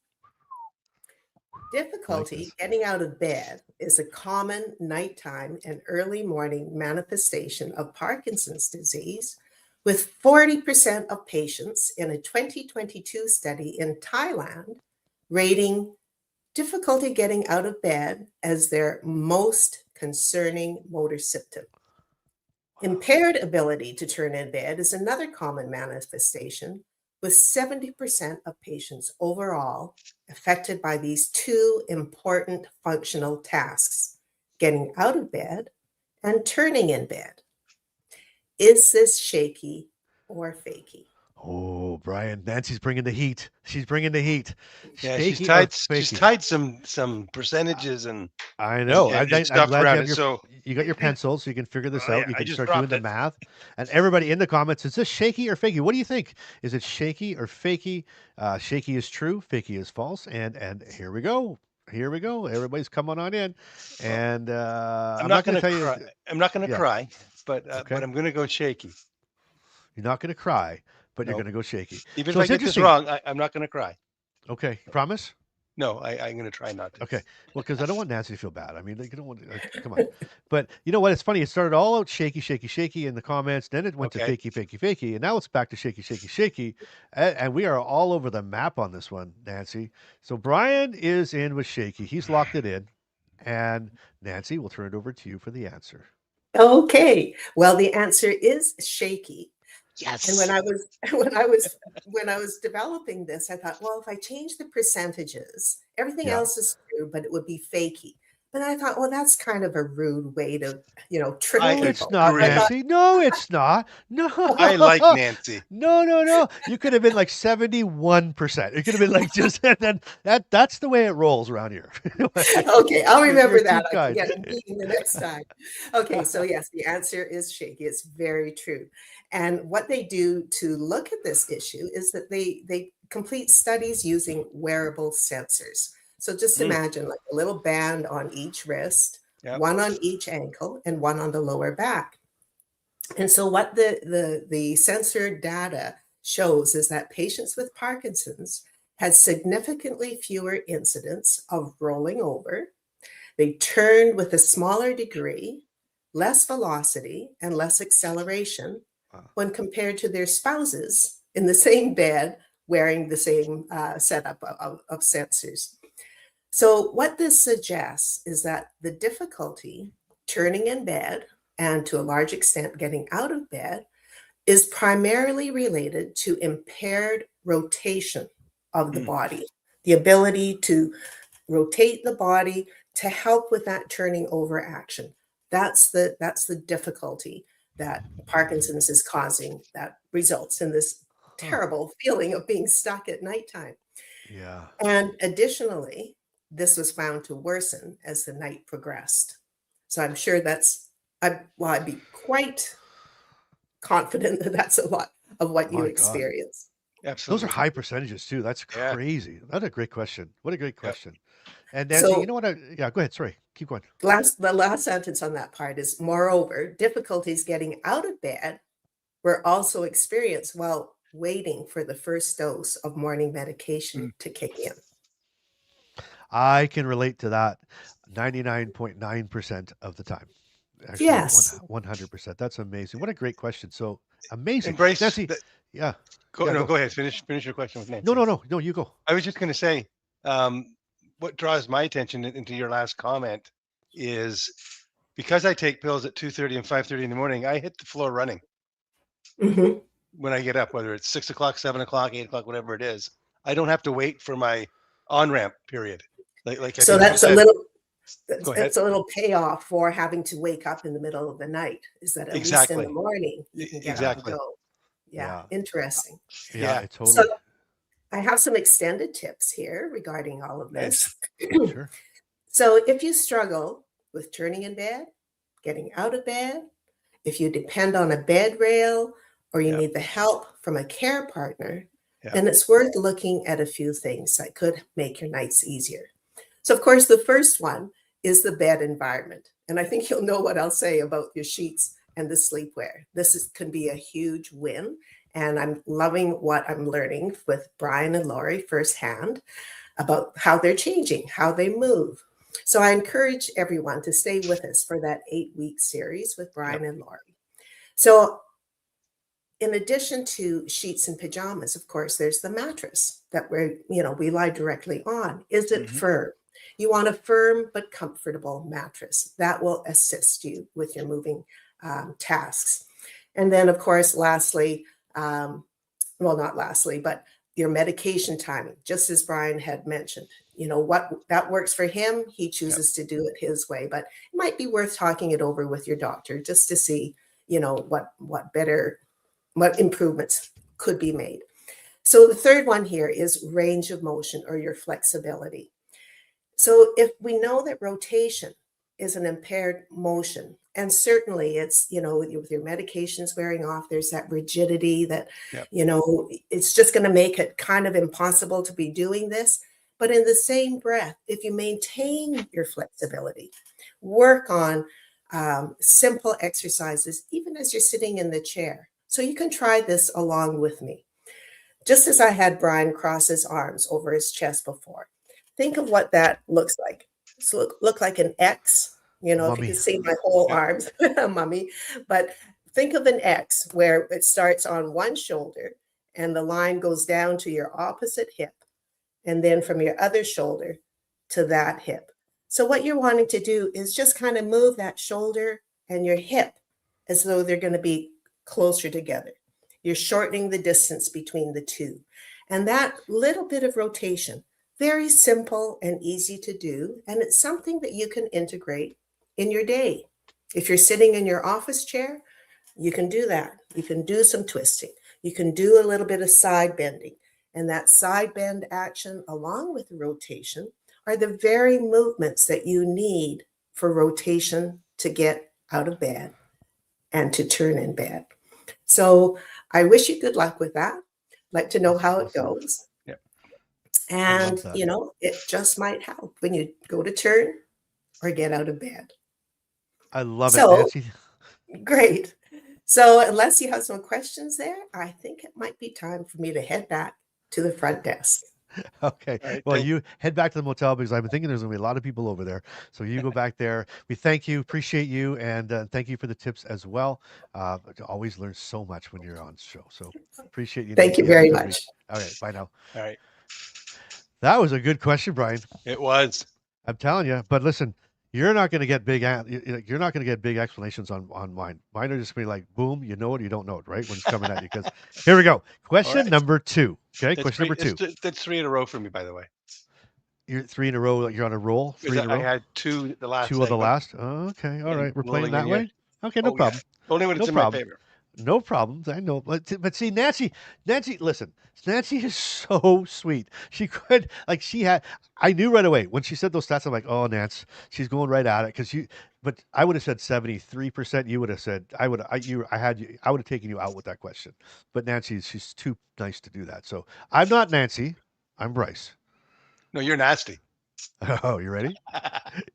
Speaker 6: Difficulty getting out of bed is a common nighttime and early morning manifestation of Parkinson's disease, with 40% of patients in a 2022 study in Thailand rating difficulty getting out of bed as their most concerning motor symptom. Impaired ability to turn in bed is another common manifestation, with 70% of patients overall affected by these two important functional tasks, getting out of bed and turning in bed. Is this shaky or fakey?
Speaker 2: Oh, Brian, Nancy's bringing the heat. She's bringing the heat.
Speaker 3: Yeah,
Speaker 2: Shaky or
Speaker 3: she's
Speaker 2: fakey?
Speaker 3: tied some percentages and
Speaker 2: I know.
Speaker 3: and
Speaker 2: I'm
Speaker 3: stuff
Speaker 2: glad you
Speaker 3: around
Speaker 2: have
Speaker 3: it.
Speaker 2: your
Speaker 3: So
Speaker 2: you got your pencil, so you can figure this
Speaker 3: yeah,
Speaker 2: out. You
Speaker 3: I
Speaker 2: can
Speaker 3: just
Speaker 2: start doing
Speaker 3: dropped
Speaker 2: the
Speaker 3: it.
Speaker 2: math. And everybody in the comments, is this shaky or fakey? What do you think? Is it shaky or fakey? Shaky is true, fakey is false. And here we go. Here we go. Everybody's coming on in. And
Speaker 3: I'm
Speaker 2: I'm
Speaker 3: not
Speaker 2: not going
Speaker 3: going
Speaker 2: to
Speaker 3: to
Speaker 2: tell you.
Speaker 3: cry. I'm not going to
Speaker 2: Yeah.
Speaker 3: cry, but
Speaker 2: Okay.
Speaker 3: I'm going to go shaky.
Speaker 2: You're not going to cry, but you're
Speaker 3: No,
Speaker 2: going to go shaky.
Speaker 3: even
Speaker 2: So
Speaker 3: if I
Speaker 2: it's
Speaker 3: get this
Speaker 2: interesting.
Speaker 3: wrong, I'm not going to cry.
Speaker 2: Okay. Promise?
Speaker 3: No, I'm going to try not to.
Speaker 2: Okay. Well, because I don't want Nancy to feel bad. I mean, like, you don't want come on. But you know what? It's funny. It started all out shaky, shaky, shaky in the comments. Then it went to
Speaker 3: Okay.
Speaker 2: fakey, fakey, fakey. And now it's back to shaky, shaky, shaky. And we are all over the map on this one, Nancy. So Brian is in with shaky. He's locked it in. And Nancy, we'll turn it over to you for the answer.
Speaker 6: Okay. Well, the answer is shaky.
Speaker 3: Yes.
Speaker 6: And when I was developing this, I thought, well, if I change the percentages, everything
Speaker 2: Yeah.
Speaker 6: else is true, but it would be fakey. But I thought, well, that's kind of a rude way to, trick
Speaker 3: I
Speaker 2: No, it's
Speaker 6: people.
Speaker 2: not,
Speaker 3: agree.
Speaker 6: I thought,
Speaker 2: Nancy. No, it's not. No.
Speaker 3: I like Nancy.
Speaker 2: No, no, no. You could have been like 71%. It could have been like just and then that's the way it rolls around here.
Speaker 6: okay, I'll
Speaker 2: You're
Speaker 6: remember
Speaker 2: too
Speaker 6: that. I can
Speaker 2: kind.
Speaker 6: get a meeting the next time. Okay, so yes, the answer is shaky. It's very true. And what they do to look at this issue is that they complete studies using wearable sensors. So just
Speaker 3: Mm.
Speaker 6: imagine like a little band on each wrist,
Speaker 3: Yep.
Speaker 6: one on each ankle, and one on the lower back. And so what the sensor data shows is that patients with Parkinson's had significantly fewer incidents of rolling over. They turned with a smaller degree, less velocity, and less acceleration
Speaker 2: Wow.
Speaker 6: when compared to their spouses in the same bed wearing the same setup of sensors. So, what this suggests is that the difficulty turning in bed and to a large extent getting out of bed is primarily related to impaired rotation of the
Speaker 3: Mm.
Speaker 6: body, the ability to rotate the body to help with that turning over action. That's the difficulty that Parkinson's is causing that results in this
Speaker 2: Huh.
Speaker 6: terrible feeling of being stuck at nighttime.
Speaker 2: Yeah.
Speaker 6: And additionally, this was found to worsen as the night progressed. So I'm sure I'd be quite confident that that's a lot of what you
Speaker 2: My God.
Speaker 6: experience.
Speaker 2: Those
Speaker 3: Absolutely.
Speaker 2: are high percentages too. That's
Speaker 3: Yeah.
Speaker 2: crazy. That's a great question. What a great
Speaker 3: Yep.
Speaker 2: question. And Nancy, you
Speaker 6: So
Speaker 2: know what? Yeah, go ahead. Sorry. Keep going.
Speaker 6: the last sentence on that part is, moreover, difficulties getting out of bed were also experienced while waiting for the first dose of morning medication to kick in.
Speaker 2: I can relate to that 99.9% of the time. Actually,
Speaker 6: Yes.
Speaker 2: 100%. That's amazing. What a great question. So amazing.
Speaker 3: And Bryce,
Speaker 2: Nancy, yeah.
Speaker 3: go
Speaker 2: Yeah,
Speaker 3: go ahead. Finish your question with Nancy.
Speaker 2: No, you go.
Speaker 3: I was just going to say, what draws my attention into your last comment is because I take pills at 2:30 and 5:30 in the morning, I hit the floor running
Speaker 6: Mhm.
Speaker 3: when I get up, whether it's 6 o'clock, 7 o'clock, 8 o'clock, whatever it is. I don't have to wait for my on ramp. Period. Like I
Speaker 6: So
Speaker 3: think you
Speaker 6: that's a
Speaker 3: said.
Speaker 6: little,
Speaker 3: Go ahead.
Speaker 6: it's a little payoff for having to wake up in the middle of the night, is that at least in the
Speaker 3: Exactly.
Speaker 6: morning you can get up and
Speaker 3: Exactly.
Speaker 6: go. Yeah,
Speaker 2: Yeah.
Speaker 6: interesting.
Speaker 2: Yeah,
Speaker 3: Yeah.
Speaker 2: it
Speaker 6: So
Speaker 2: totally.
Speaker 6: I have some extended tips here regarding all of this.
Speaker 2: Sure.
Speaker 6: So if you struggle with turning in bed, getting out of bed, if you depend on a bed rail, or you
Speaker 3: Yeah.
Speaker 6: need the help from a care partner,
Speaker 3: Yeah.
Speaker 6: then it's worth looking at a few things that could make your nights easier. So, of course, the first one is the bed environment. And I think you'll know what I'll say about your sheets and the sleepwear. Can be a huge win. And I'm loving what I'm learning with Brian and Laurie firsthand about how they're changing, how they move. So I encourage everyone to stay with us for that 8-week series with Brian
Speaker 3: Yep.
Speaker 6: and Laurie. So in addition to sheets and pajamas, of course, there's the mattress that we lie directly on. Is it
Speaker 3: Mhm.
Speaker 6: firm? You want a firm but comfortable mattress that will assist you with your moving tasks. And then, of course, lastly, well, not lastly, but your medication timing, just as Brian had mentioned. What that works for him, he
Speaker 3: Yep.
Speaker 6: chooses to do it his way, but it might be worth talking it over with your doctor just to see, what improvements could be made. So the third one here is range of motion, or your flexibility. So if we know that rotation is an impaired motion, and certainly it's, with your medications wearing off, there's that rigidity that,
Speaker 3: Yep.
Speaker 6: it's just going to make it kind of impossible to be doing this. But in the same breath, if you maintain your flexibility, work on simple exercises, even as you're sitting in the chair. So you can try this along with me. Just as I had Brian cross his arms over his chest before, think of what that looks like. So look like an X, if you
Speaker 2: Mummy.
Speaker 6: can see my whole
Speaker 3: Yep.
Speaker 6: arms, mummy. But think of an X where it starts on one shoulder and the line goes down to your opposite hip, and then from your other shoulder to that hip. So what you're wanting to do is just kind of move that shoulder and your hip as though they're going to be closer together. You're shortening the distance between the two. And that little bit of rotation, very simple and easy to do. And it's something that you can integrate in your day. If you're sitting in your office chair, you can do that. You can do some twisting. You can do a little bit of side bending. And that side bend action, along with the rotation, are the very movements that you need for rotation to get out of bed and to turn in bed. So I wish you good luck with that. Like to know
Speaker 2: That's
Speaker 6: how it
Speaker 2: awesome.
Speaker 6: goes.
Speaker 3: Yep.
Speaker 6: And,
Speaker 2: that.
Speaker 6: it just might help when you go to turn or get out of bed.
Speaker 2: I love it,
Speaker 6: So
Speaker 2: Nancy.
Speaker 6: great. So unless you have some questions there, I think it might be time for me to head back to the front desk.
Speaker 2: Okay.
Speaker 3: All right.
Speaker 2: Well,
Speaker 3: Thank
Speaker 2: you head back to the motel because I've been thinking there's going to be a lot of people over there. So you go back there. We thank you, appreciate you, and thank you for the tips as well. I always learn so much when you're on the show. So appreciate you,
Speaker 6: Thank
Speaker 2: Nancy.
Speaker 6: you
Speaker 2: Have a
Speaker 6: very
Speaker 2: good
Speaker 6: much.
Speaker 2: week. All right. Bye now.
Speaker 3: All right.
Speaker 2: That was a good question, Brian.
Speaker 3: It was.
Speaker 2: I'm telling you. But listen, you're not going to get you're not going to get big explanations on mine. Mine are just going to be like, boom, you know it, you don't know it, right? When it's coming at you. Because here we go.
Speaker 3: All
Speaker 2: Question
Speaker 3: right.
Speaker 2: number 2. Okay.
Speaker 3: That's
Speaker 2: Question number 2.
Speaker 3: That's 3 in a row for me, by the way.
Speaker 2: You're 3 in a row. You're on a roll. 3 in a
Speaker 3: I
Speaker 2: row.
Speaker 3: had 2 the last
Speaker 2: 2 of the
Speaker 3: segment.
Speaker 2: last. Oh, okay. All
Speaker 3: And
Speaker 2: right. We're playing
Speaker 3: rolling
Speaker 2: that
Speaker 3: in here.
Speaker 2: way. Okay. No
Speaker 3: Oh, yeah.
Speaker 2: problem.
Speaker 3: Only when
Speaker 2: No
Speaker 3: it's in my
Speaker 2: problem.
Speaker 3: favor.
Speaker 2: No problems. I know. But see, Nancy, listen, Nancy is so sweet. She could, like, I knew right away when she said those stats. I'm like, oh, Nance, she's going right at it. But I would have said 73%. You would have said, I would have taken you out with that question. But she's too nice to do that. So I'm not Nancy. I'm Bryce.
Speaker 3: No, you're nasty.
Speaker 2: Oh, you ready?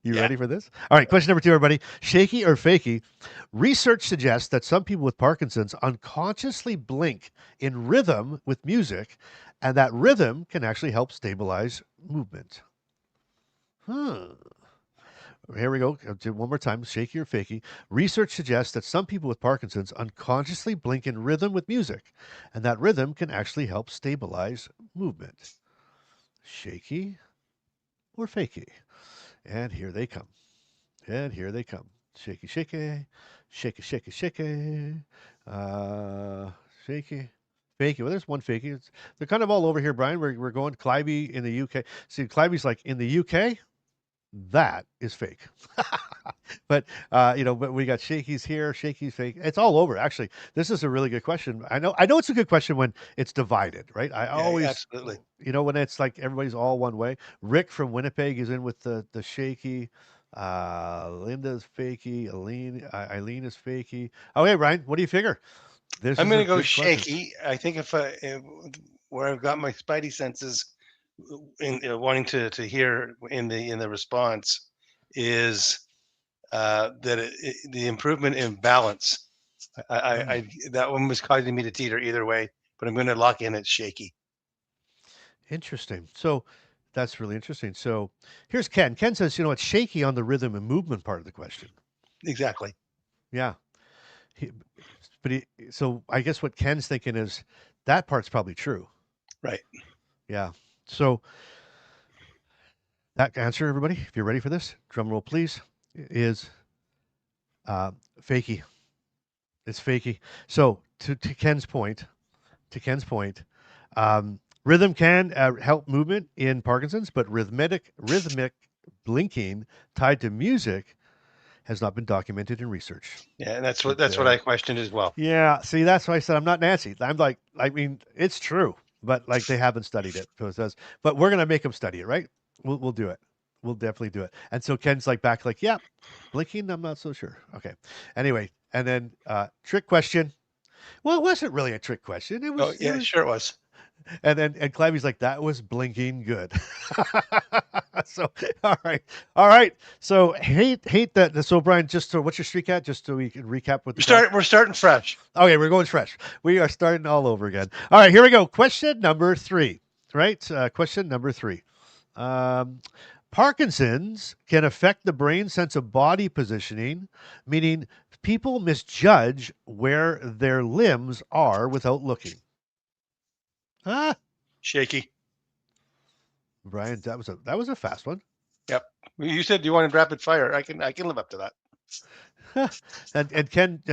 Speaker 2: You
Speaker 3: Yeah.
Speaker 2: ready for this? All right, question number 2, everybody. Shaky or fakey? Research suggests that some people with Parkinson's unconsciously blink in rhythm with music, and that rhythm can actually help stabilize movement. Here we go. I'll do it one more time. Shaky or fakey? Research suggests that some people with Parkinson's unconsciously blink in rhythm with music, and that rhythm can actually help stabilize movement. Shaky or fakey? And here they come. And here they come. Shaky, shaky, shaky, shaky, shaky, shaky. Fakey. Well, there's one Fakey. They're kind of all over here, Brian. We're going Clyby in the UK. See, Clyby's like in the UK. That is fake. But but we got Shakey's here, Shakey's fake. It's all over. Actually, this is a really good question. I know it's a good question when it's divided, right? I
Speaker 3: Yeah,
Speaker 2: always,
Speaker 3: absolutely.
Speaker 2: when it's like everybody's all one way. Rick from Winnipeg is in with the Shaky. Linda's fakey. Eileen is fakey. Okay, Ryan, what do you figure? This
Speaker 3: I'm
Speaker 2: is a
Speaker 3: going to go
Speaker 2: good question.
Speaker 3: shaky. I think if where I've got my spidey senses in wanting to hear in the response is that the improvement in balance. I that one was causing me to teeter either way, but I'm going to lock in at shaky.
Speaker 2: Interesting. So that's really interesting. So here's Ken. Ken says, it's shaky on the rhythm and movement part of the question.
Speaker 3: Exactly.
Speaker 2: Yeah. He, so I guess what Ken's thinking is that part's probably true.
Speaker 3: Right.
Speaker 2: Yeah. So that answer, everybody, if you're ready for this, drum roll, please, is fakey. It's fakey. So to Ken's point, rhythm can help movement in Parkinson's, but rhythmic blinking tied to music has not been documented in research.
Speaker 3: Yeah, and that's what I questioned as well.
Speaker 2: Yeah, see, that's why I said I'm not Nancy. I'm like, I mean, it's true, but like they haven't studied it. So it says, but we're gonna make them study it, right? We'll do it. We'll definitely do it. And so Ken's like back, like, yeah, blinking. I'm not so sure. Okay. Anyway, and then trick question. Well, it wasn't really a trick question. It
Speaker 3: Oh
Speaker 2: was.
Speaker 3: yeah, sure it was.
Speaker 2: And Clavvy's like, that was blinking good. So all right. So hate that. So Brian, just so what's your streak at? Just so we can recap with
Speaker 3: We're starting fresh.
Speaker 2: Okay, we're going fresh. We are starting all over again. All right, here we go. Question number 3. Right? Question number 3. Parkinson's can affect the brain's sense of body positioning, meaning people misjudge where their limbs are without looking. Ah,
Speaker 3: Shaky.
Speaker 2: Brian, that was a fast one.
Speaker 3: Yep. You said you wanted rapid fire. I can live up to that.
Speaker 2: And Ken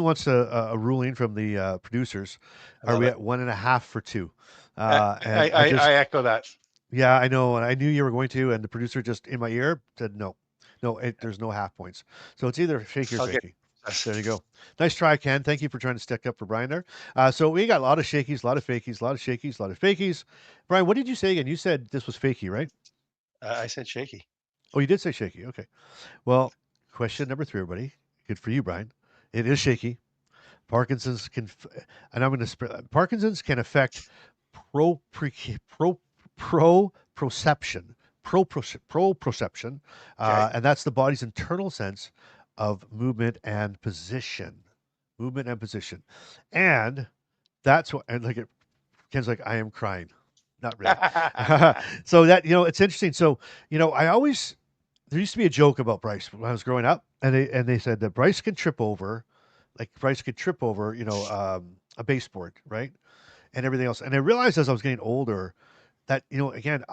Speaker 2: wants a ruling from the producers. Are we at 1.5 for 2?
Speaker 3: I echo that.
Speaker 2: Yeah, I know, and I knew you were going to, and the producer just in my ear said no, there's no half points, so it's either shaky or fakey. There you go. Nice try, Ken. Thank you for trying to stick up for Brian there. So we got a lot of shakies, a lot of fakies, a lot of shakies, a lot of fakies. Brian, what did you say again? You said this was fakey, right?
Speaker 3: I said shaky.
Speaker 2: Oh, you did say shaky. Okay. Well, question number 3, everybody. Good for you, Brian. It is shaky. Parkinson's can, and I'm going to spread. Parkinson's can affect proprioception, proprioception, and that's the body's internal sense of movement and position, and that's what. And like Ken's like, I am crying, not really. So that it's interesting. So I always there used to be a joke about Bryce when I was growing up, and they said that Bryce could trip over, a baseboard, right? And everything else. And I realized as I was getting older that, again,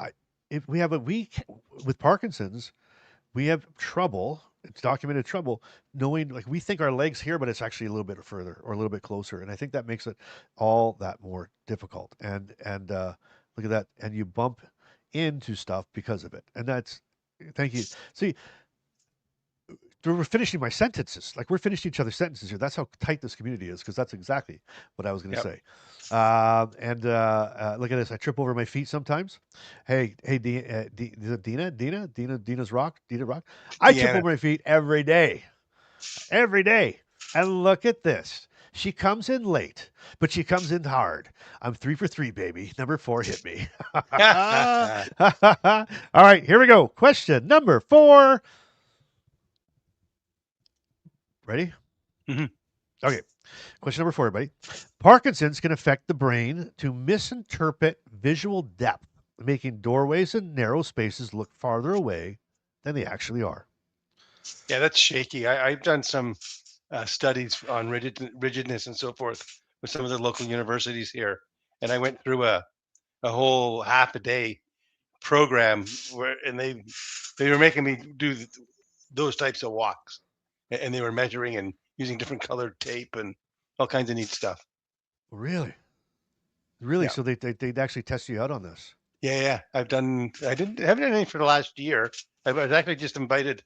Speaker 2: if we have a week with Parkinson's, we have trouble. It's documented trouble knowing, like we think our legs here, but it's actually a little bit further or a little bit closer, and I think that makes it all that more difficult. And look at that, and you bump into stuff because of it, and that's thank you. See, we're finishing my sentences. Like we're finishing each other's sentences here. That's how tight this community is, because that's exactly what I was going to say. And look at this. I trip over my feet sometimes. Hey, is it Dina? Dina's rock. Dina rock. I trip over my feet every day. And look at this. She comes in late, but she comes in hard. I'm 3 for 3, baby. Number 4 hit me. All right, here we go. Question number 4. Ready?
Speaker 3: Mm-hmm.
Speaker 2: Okay. Question number 4, everybody. Parkinson's can affect the brain to misinterpret visual depth, making doorways and narrow spaces look farther away than they actually are.
Speaker 3: Yeah, that's shaky. I've done some studies on rigidness and so forth with some of the local universities here, and I went through a whole half a day program and they were making me do those types of walks, and they were measuring and using different colored tape and all kinds of neat stuff.
Speaker 2: Really? Really?
Speaker 3: Yeah.
Speaker 2: So they'd actually test you out on this?
Speaker 3: Yeah. I haven't done any for the last year. I was actually just invited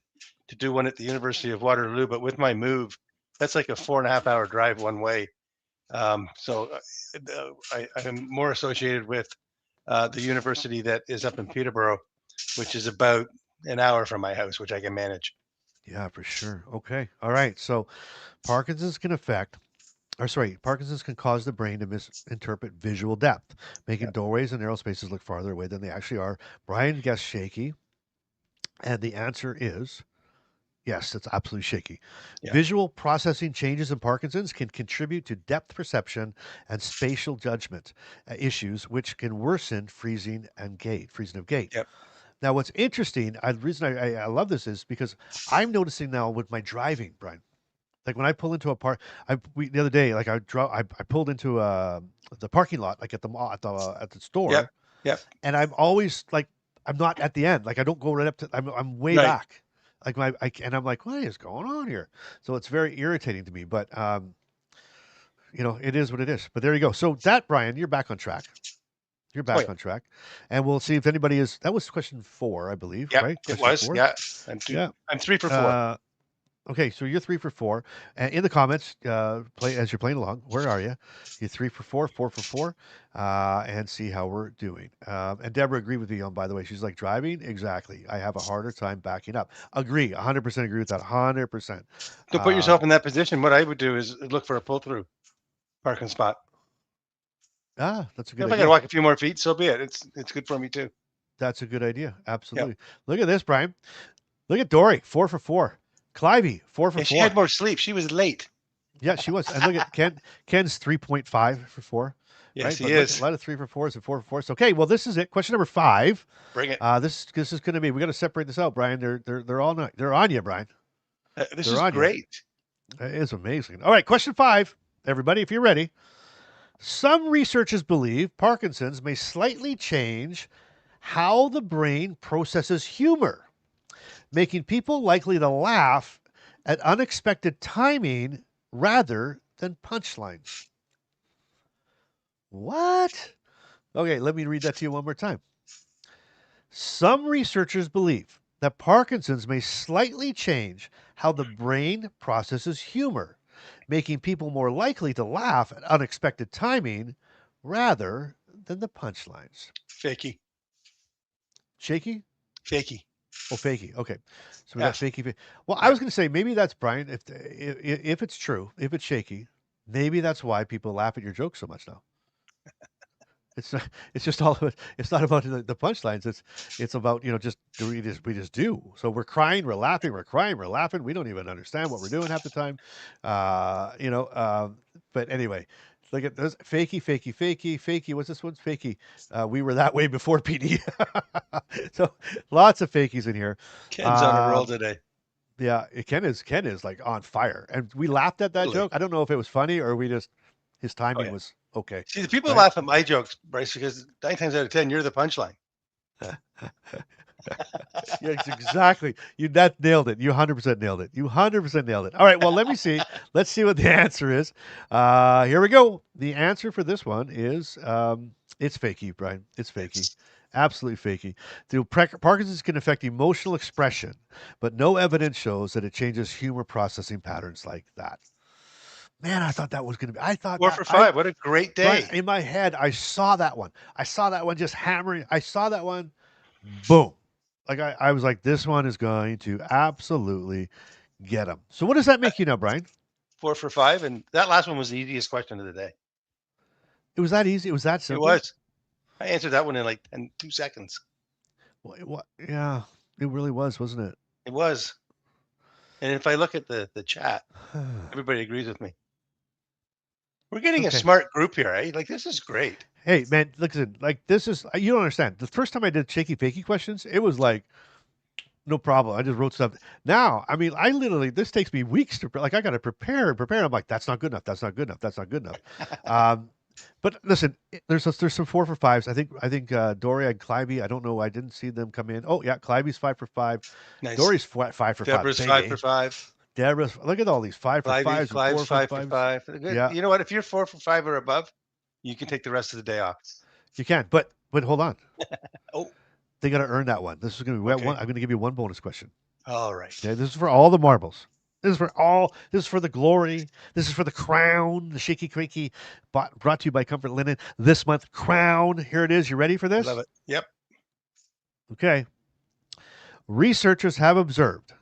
Speaker 3: to do one at the University of Waterloo, but with my move, that's like a 4.5 hour drive one way. I'm more associated with the university that is up in Peterborough, which is about an hour from my house, which I can manage.
Speaker 2: Yeah, for sure. Okay. All right. So Parkinson's can cause the brain to misinterpret visual depth, making
Speaker 3: Yep.
Speaker 2: doorways and narrow spaces look farther away than they actually are. Brian guessed shaky, and the answer is yes, it's absolutely shaky.
Speaker 3: Yeah.
Speaker 2: Visual processing changes in Parkinson's can contribute to depth perception and spatial judgment issues, which can worsen freezing of gait.
Speaker 3: Yep.
Speaker 2: Now, what's interesting, the reason I love this is because I'm noticing now with my driving, Brian. Like when I pull into a the other day, like I pulled into the parking lot, like at the mall, at the store,
Speaker 3: Yep. Yep.
Speaker 2: and I'm always like, I'm not at the end, like I don't go right up to, I'm way
Speaker 3: Right.
Speaker 2: back, like and I'm like, what is going on here? So it's very irritating to me, but it is what it is. But there you go. So that, Brian, you're back on track. You're back
Speaker 3: yeah.
Speaker 2: on track, and we'll see if anybody is. That was question 4, I believe,
Speaker 3: Yep,
Speaker 2: right?
Speaker 3: it
Speaker 2: Question
Speaker 3: was.
Speaker 2: 4?
Speaker 3: Yeah.
Speaker 2: Yeah.
Speaker 3: I'm 3 for 4.
Speaker 2: Okay, so you're 3 for 4. And in the comments, play as you're playing along. Where are you? You're 3 for 4, 4 for 4, and see how we're doing. And Deborah agreed with me on, by the way. She's like, driving? Exactly. I have a harder time backing up. Agree. 100% agree with that. 100%.
Speaker 3: Don't put yourself in that position. What I would do is look for a pull through parking spot.
Speaker 2: That's a good
Speaker 3: If I got
Speaker 2: idea.
Speaker 3: to walk a few more feet, so be it. It's good for me too.
Speaker 2: That's a good idea. Absolutely. Look at this, Brian. Look at Dory, 4 for 4. Clivey, 4 for 4.
Speaker 3: And she had more sleep. She was late.
Speaker 2: Yeah, she was. And look at Ken's 3.5 for 4.
Speaker 3: Yes,
Speaker 2: Right?
Speaker 3: he
Speaker 2: But look,
Speaker 3: is.
Speaker 2: a lot of 3 for 4s and 4 for 4s. Okay, well, this is it. Question number 5.
Speaker 3: Bring it.
Speaker 2: This is going to be. We got to separate this out, Brian. They're all not. They're on you, Brian.
Speaker 3: This
Speaker 2: they're
Speaker 3: is
Speaker 2: on you.
Speaker 3: great.
Speaker 2: It is amazing. All right, question 5. Everybody, if you're ready. Some researchers believe Parkinson's may slightly change how the brain processes humor, making people likely to laugh at unexpected timing rather than punchlines. What? Okay, let me read that to you one more time. Some researchers believe that Parkinson's may slightly change how the brain processes humor, making people more likely to laugh at unexpected timing rather than the punchlines.
Speaker 3: Fakey.
Speaker 2: Shaky?
Speaker 3: Fakey.
Speaker 2: Oh, Fakey. Okay. So we
Speaker 3: Yeah.
Speaker 2: got Fakey. Well, I was going to say maybe that's Brian. If it's true, if it's Shaky, maybe that's why people laugh at your jokes so much now. It's not. It's just all. It's not about the punchlines. It's about just we just do. So we're crying, we're laughing, we're crying, we're laughing. We don't even understand what we're doing half the time. But anyway, look at this. Fakey. What's this one's Fakey? We were that way before PD. So lots of fakies in here.
Speaker 3: Ken's on a roll today.
Speaker 2: Yeah, Ken is like on fire, and we laughed at that
Speaker 3: Really?
Speaker 2: joke. I don't know if it was funny or we just his timing was okay.
Speaker 3: See, the people
Speaker 2: Right?
Speaker 3: laugh at my jokes, Bryce, because 9 times out of 10, you're the punchline.
Speaker 2: Yeah, exactly. You nailed it. You 100% nailed it. You 100% nailed it. All right. Well, let me see. Let's see what the answer is. Here we go. The answer for this one is it's fakey, Brian. It's fakey. Absolutely fakey. Parkinson's can affect emotional expression, but no evidence shows that it changes humor processing patterns like that. Man, I thought that was going to be. I thought
Speaker 3: 4
Speaker 2: that,
Speaker 3: for 5. What a great day.
Speaker 2: Brian, in my head, I saw that one. I saw that one just hammering. I saw that one. Boom. Like I was like, this one is going to absolutely get him. So what does that make you now, Brian?
Speaker 3: 4 for 5. And that last one was the easiest question of the day.
Speaker 2: It was that easy. It was that
Speaker 3: It
Speaker 2: simple.
Speaker 3: was. I answered that one in 2 seconds.
Speaker 2: Yeah, it really was, wasn't it?
Speaker 3: It was. And if I look at the chat, everybody agrees with me. We're getting
Speaker 2: Okay.
Speaker 3: a smart group here, eh? Like, this is great.
Speaker 2: Hey, man, listen, like this is, you don't understand. The first time I did shaky fakey questions, it was like, no problem. I just wrote stuff. Now, I mean, this takes me weeks to, like, I got to prepare. I'm like, that's not good enough. That's not good enough. That's not good enough. But listen, there's some 4 for 5s. I think Dory and Clivey, I don't know. I didn't see them come in. Oh yeah. Clivey's 5 for 5.
Speaker 3: Nice.
Speaker 2: Dory's 5 for 5.
Speaker 3: Deborah's 5 for 5.
Speaker 2: Deborah's, look at all these 5 for 5s.
Speaker 3: Clive's 5 for 5.
Speaker 2: Yeah.
Speaker 3: You know what? If you're 4 for 5 or above, you can take the rest of the day off.
Speaker 2: You can, but hold on.
Speaker 3: Oh,
Speaker 2: They got to earn that one. This is going to be
Speaker 3: okay.
Speaker 2: one. I'm going to give you one bonus question.
Speaker 3: All right.
Speaker 2: Okay, this is for all the marbles. This is for all. This is for the glory. This is for the crown. The Shaky Quakey, brought to you by Comfort Linen this month. Crown. Here it is. You ready for
Speaker 3: I
Speaker 2: this?
Speaker 3: love it. Yep.
Speaker 2: Okay. Researchers have observed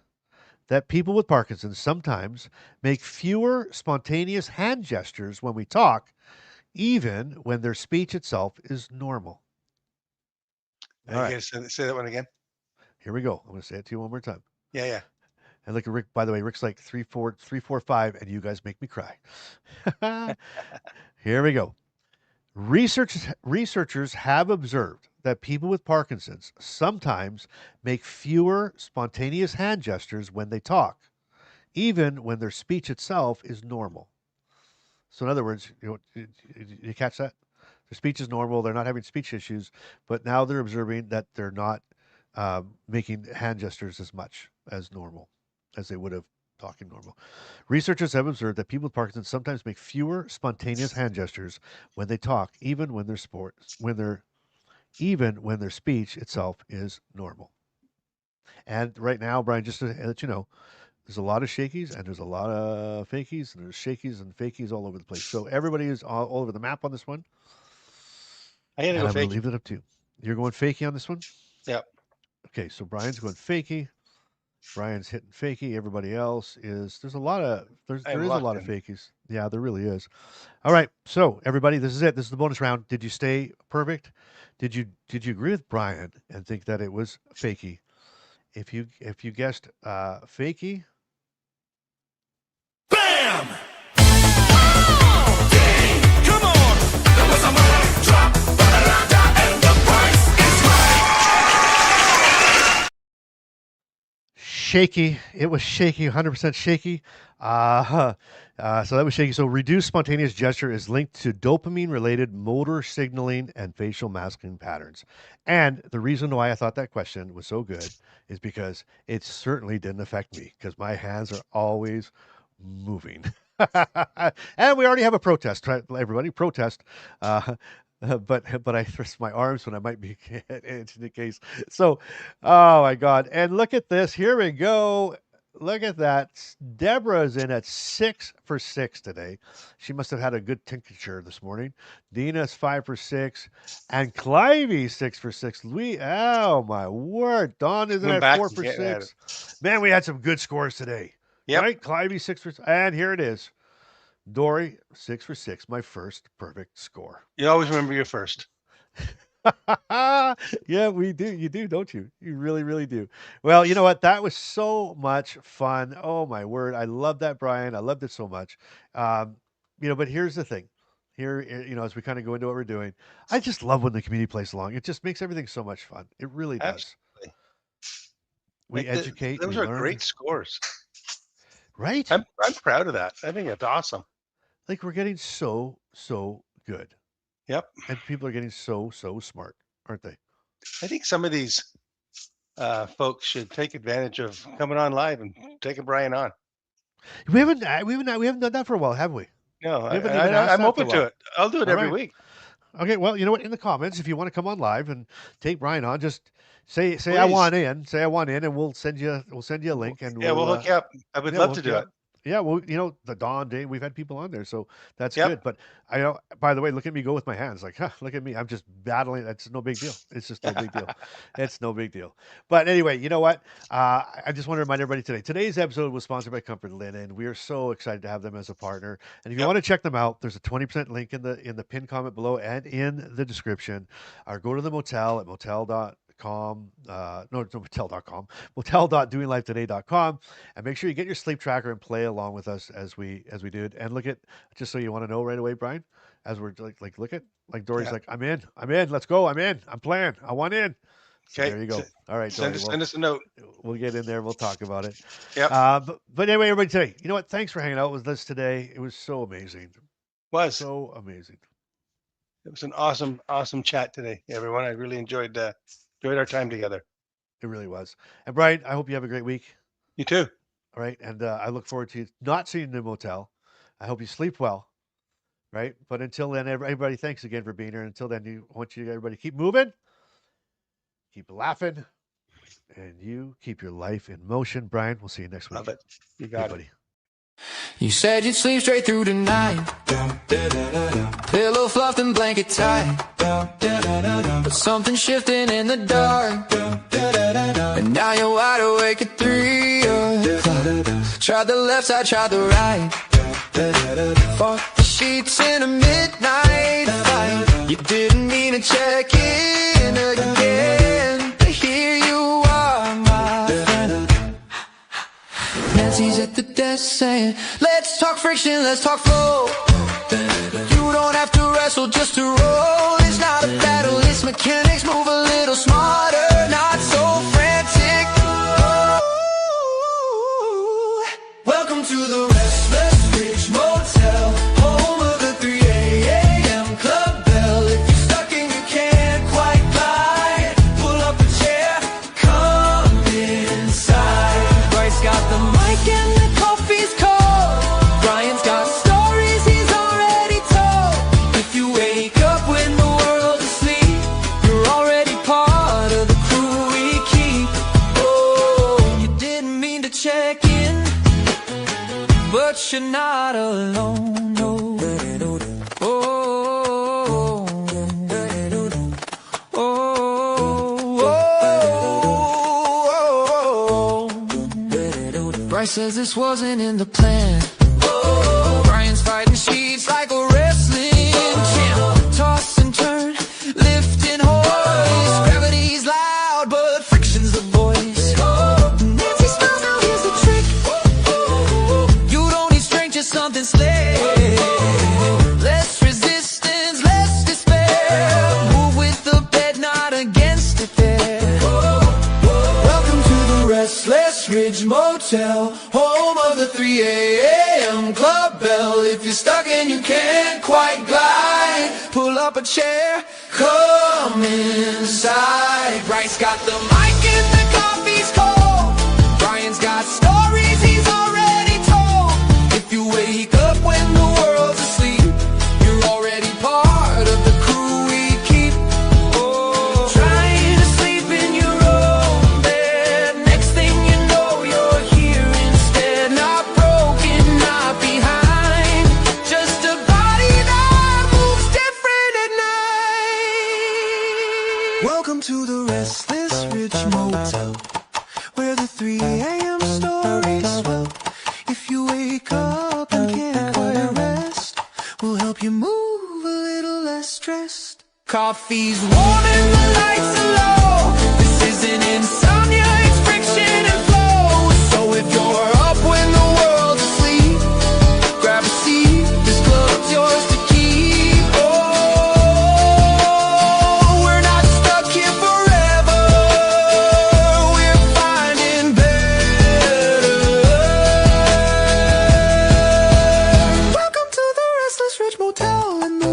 Speaker 2: that people with Parkinson's sometimes make fewer spontaneous hand gestures when we talk, even when their speech itself is normal.
Speaker 3: All
Speaker 2: All
Speaker 3: right.
Speaker 2: right.
Speaker 3: Say that one again.
Speaker 2: Here we go. I'm going to say it to you one more time.
Speaker 3: Yeah, yeah.
Speaker 2: And look at Rick. By the way, Rick's like 3, 4, 3, 4, 5, and you guys make me cry. Here we go. Researchers have observed that people with Parkinson's sometimes make fewer spontaneous hand gestures when they talk, even when their speech itself is normal. So, in other words, you catch that? Their speech is normal. They're not having speech issues, but now they're observing that they're not making hand gestures as much as normal as they would have talking normal. Researchers have observed that people with Parkinson's sometimes make fewer spontaneous hand gestures when they talk, even when their speech itself is normal. And right now, Brian, just to let you know, there's a lot of shakies and there's a lot of fakies, and there's shakies and fakies all over the place. So everybody is all over the map on this one.
Speaker 3: I gotta
Speaker 2: And
Speaker 3: go
Speaker 2: I'm going
Speaker 3: fake.
Speaker 2: to leave it up to you. You're going fakey on this one?
Speaker 3: Yep.
Speaker 2: Okay, so Brian's going fakey. Brian's hitting fakey. Everybody else there's a lot of there is a lot of fakies. Yeah, there really is. All right, so everybody, this is it. This is the bonus round. Did you stay perfect? Did you agree with Brian and think that it was fakey? If you guessed fakey,
Speaker 1: Bam! Dang! Come on! There was a mic drop, and the price is right!
Speaker 2: shaky. It was shaky, 100% shaky. So that was shaky. So reduced spontaneous gesture is linked to dopamine-related motor signaling and facial masking patterns. And the reason why I thought that question was so good is because it certainly didn't affect me because my hands are always moving. And we already have a protest. Everybody protest. But I twist my arms when I might be into the case. So, oh my God! And look at this. Here we go. Look at that. Deborah's in at 6 for 6 today. She must have had a good tincture this morning. Dina's 5 for 6, and Clivey 6 for 6. Oh my word! Dawn is in at 4 for 6. Man, we had some good scores today.
Speaker 3: Yep.
Speaker 2: Right? Clivey 6 for 6, and here it is. Dory 6 for 6. My first perfect score.
Speaker 3: You always remember your first.
Speaker 2: Yeah, we do. You do, don't you? You really, really do. Well, you know what? That was so much fun. Oh my word. I love that, Brian. I loved it so much. But here's the thing. Here, as we kind of go into what we're doing, I just love when the community plays along. It just makes everything so much fun. It really does.
Speaker 3: Absolutely.
Speaker 2: We educate.
Speaker 3: Those
Speaker 2: we
Speaker 3: are
Speaker 2: learn.
Speaker 3: great scores.
Speaker 2: Right?
Speaker 3: I'm proud of that. I think that's awesome.
Speaker 2: Like we're getting so good.
Speaker 3: Yep.
Speaker 2: And people are getting so smart, aren't they?
Speaker 3: I think some of these folks should take advantage of coming on live and taking Brian on.
Speaker 2: We haven't done that for a while, have we?
Speaker 3: No,
Speaker 2: We haven't even asked
Speaker 3: I'm
Speaker 2: that
Speaker 3: open
Speaker 2: for a
Speaker 3: to
Speaker 2: while.
Speaker 3: it. I'll do it
Speaker 2: All
Speaker 3: every
Speaker 2: right.
Speaker 3: week.
Speaker 2: Okay, well, you know what? In the comments, if you want to come on live and take Brian on, just say I
Speaker 3: Please.
Speaker 2: want in. Say I want in, and we'll send you a link, and
Speaker 3: Yeah, we'll hook you up. I would love to do it.
Speaker 2: Yeah, well, the Dawn day, we've had people on there, so that's
Speaker 3: Yep.
Speaker 2: good. But I know, by the way, look at me go with my hands, like, look at me, I'm just battling. That's no big deal. It's just no big deal. It's no big deal. But anyway, you know what? I just want to remind everybody today. Today's episode was sponsored by Comfort Linen. We are so excited to have them as a partner. And if you want to check them out, there's a 20% link in the pinned comment below and in the description. Or go to the Motel at motel.com. Motel.com, motel.doinglifetoday.com, and make sure you get your sleep tracker and play along with us as we do it. And look at, just so you want to know right away, Brian, as we're like look at, like Dory's like, I'm in, let's go, I'm playing, I want in. So
Speaker 3: Okay.
Speaker 2: there you go. All right,
Speaker 3: Send
Speaker 2: Dory,
Speaker 3: us a note.
Speaker 2: We'll get in there. We'll talk about it.
Speaker 3: Yep.
Speaker 2: But anyway, everybody today, you know what? Thanks for hanging out with us today. It was so amazing. So amazing.
Speaker 3: It was an awesome chat today, everyone. I really enjoyed our time together.
Speaker 2: It really was. And Brian, I hope you have a great week.
Speaker 3: You too.
Speaker 2: All right. And I look forward to not seeing you in the Motel. I hope you sleep well. right? But until then, everybody, thanks again for being here. Until then, I want you everybody keep moving, keep laughing, and you keep your life in motion. Brian, we'll see you next week.
Speaker 3: Love it. You got it.
Speaker 2: Buddy.
Speaker 1: You said you'd sleep straight through the night. Pillow fluffed and blanket tight. But something shifting in the dark. And now you're wide awake at 3 o'clock. Tried the left side, tried the right. Fuck the sheets in a midnight fight. You didn't mean to check in again. But here you are, my friend. Nancy's at the desk saying, let's talk friction, let's talk flow. You don't have to wrestle just to roll. It's not a battle, it's mechanics. Move a little smarter, not so frantic. Ooh. Welcome to the Restless Ridge Motel, home of the 3 a.m. club bell. If you're stuck and you can't quite glide, pull up a chair, come inside. Bryce got the mic and the coffee's cold. Brian's got stories he's already told. If you wake up when the world's asleep, you're already part of the crew we keep. Oh, you didn't mean to check in, but you're not alone, no. Oh, oh, oh. Bryce says this wasn't in the plan. Brian's fighting sheets like a wrestling champ. Toss and turn, lift and hoist. Gravity's loud, but friction's the voice. Nancy smiles, now here's the trick. You don't need strength, just something slick. Less resistance, less despair. Move with the bed, not against it there. Welcome to the Restless Ridge Motel, home of the 3 a.m. club bell. If you're stuck and you can't quite glide, pull up a chair, come inside. Bryce got the mic and the coffee's cold. Brian's got stories he's already told. If you wake up when the world's asleep, you're already part of the crew we keep. Oh, trying to sleep in your own bed. Next thing you know, you're here instead. Not broken, not behind. Just a body that moves different at night. Welcome to the Restless Ridge Motel, where the 3 a.m. stories swell. If you wake up and can't quite rest, we'll help you move a little less stressed. Coffee's warm and the lights are low. This isn't insomnia, it's friction and flow. So if you're up when the world's asleep, grab a seat, this club's yours to keep. Oh, we're not stuck here forever. We're finding better. Welcome to the Restless Ridge Motel, and the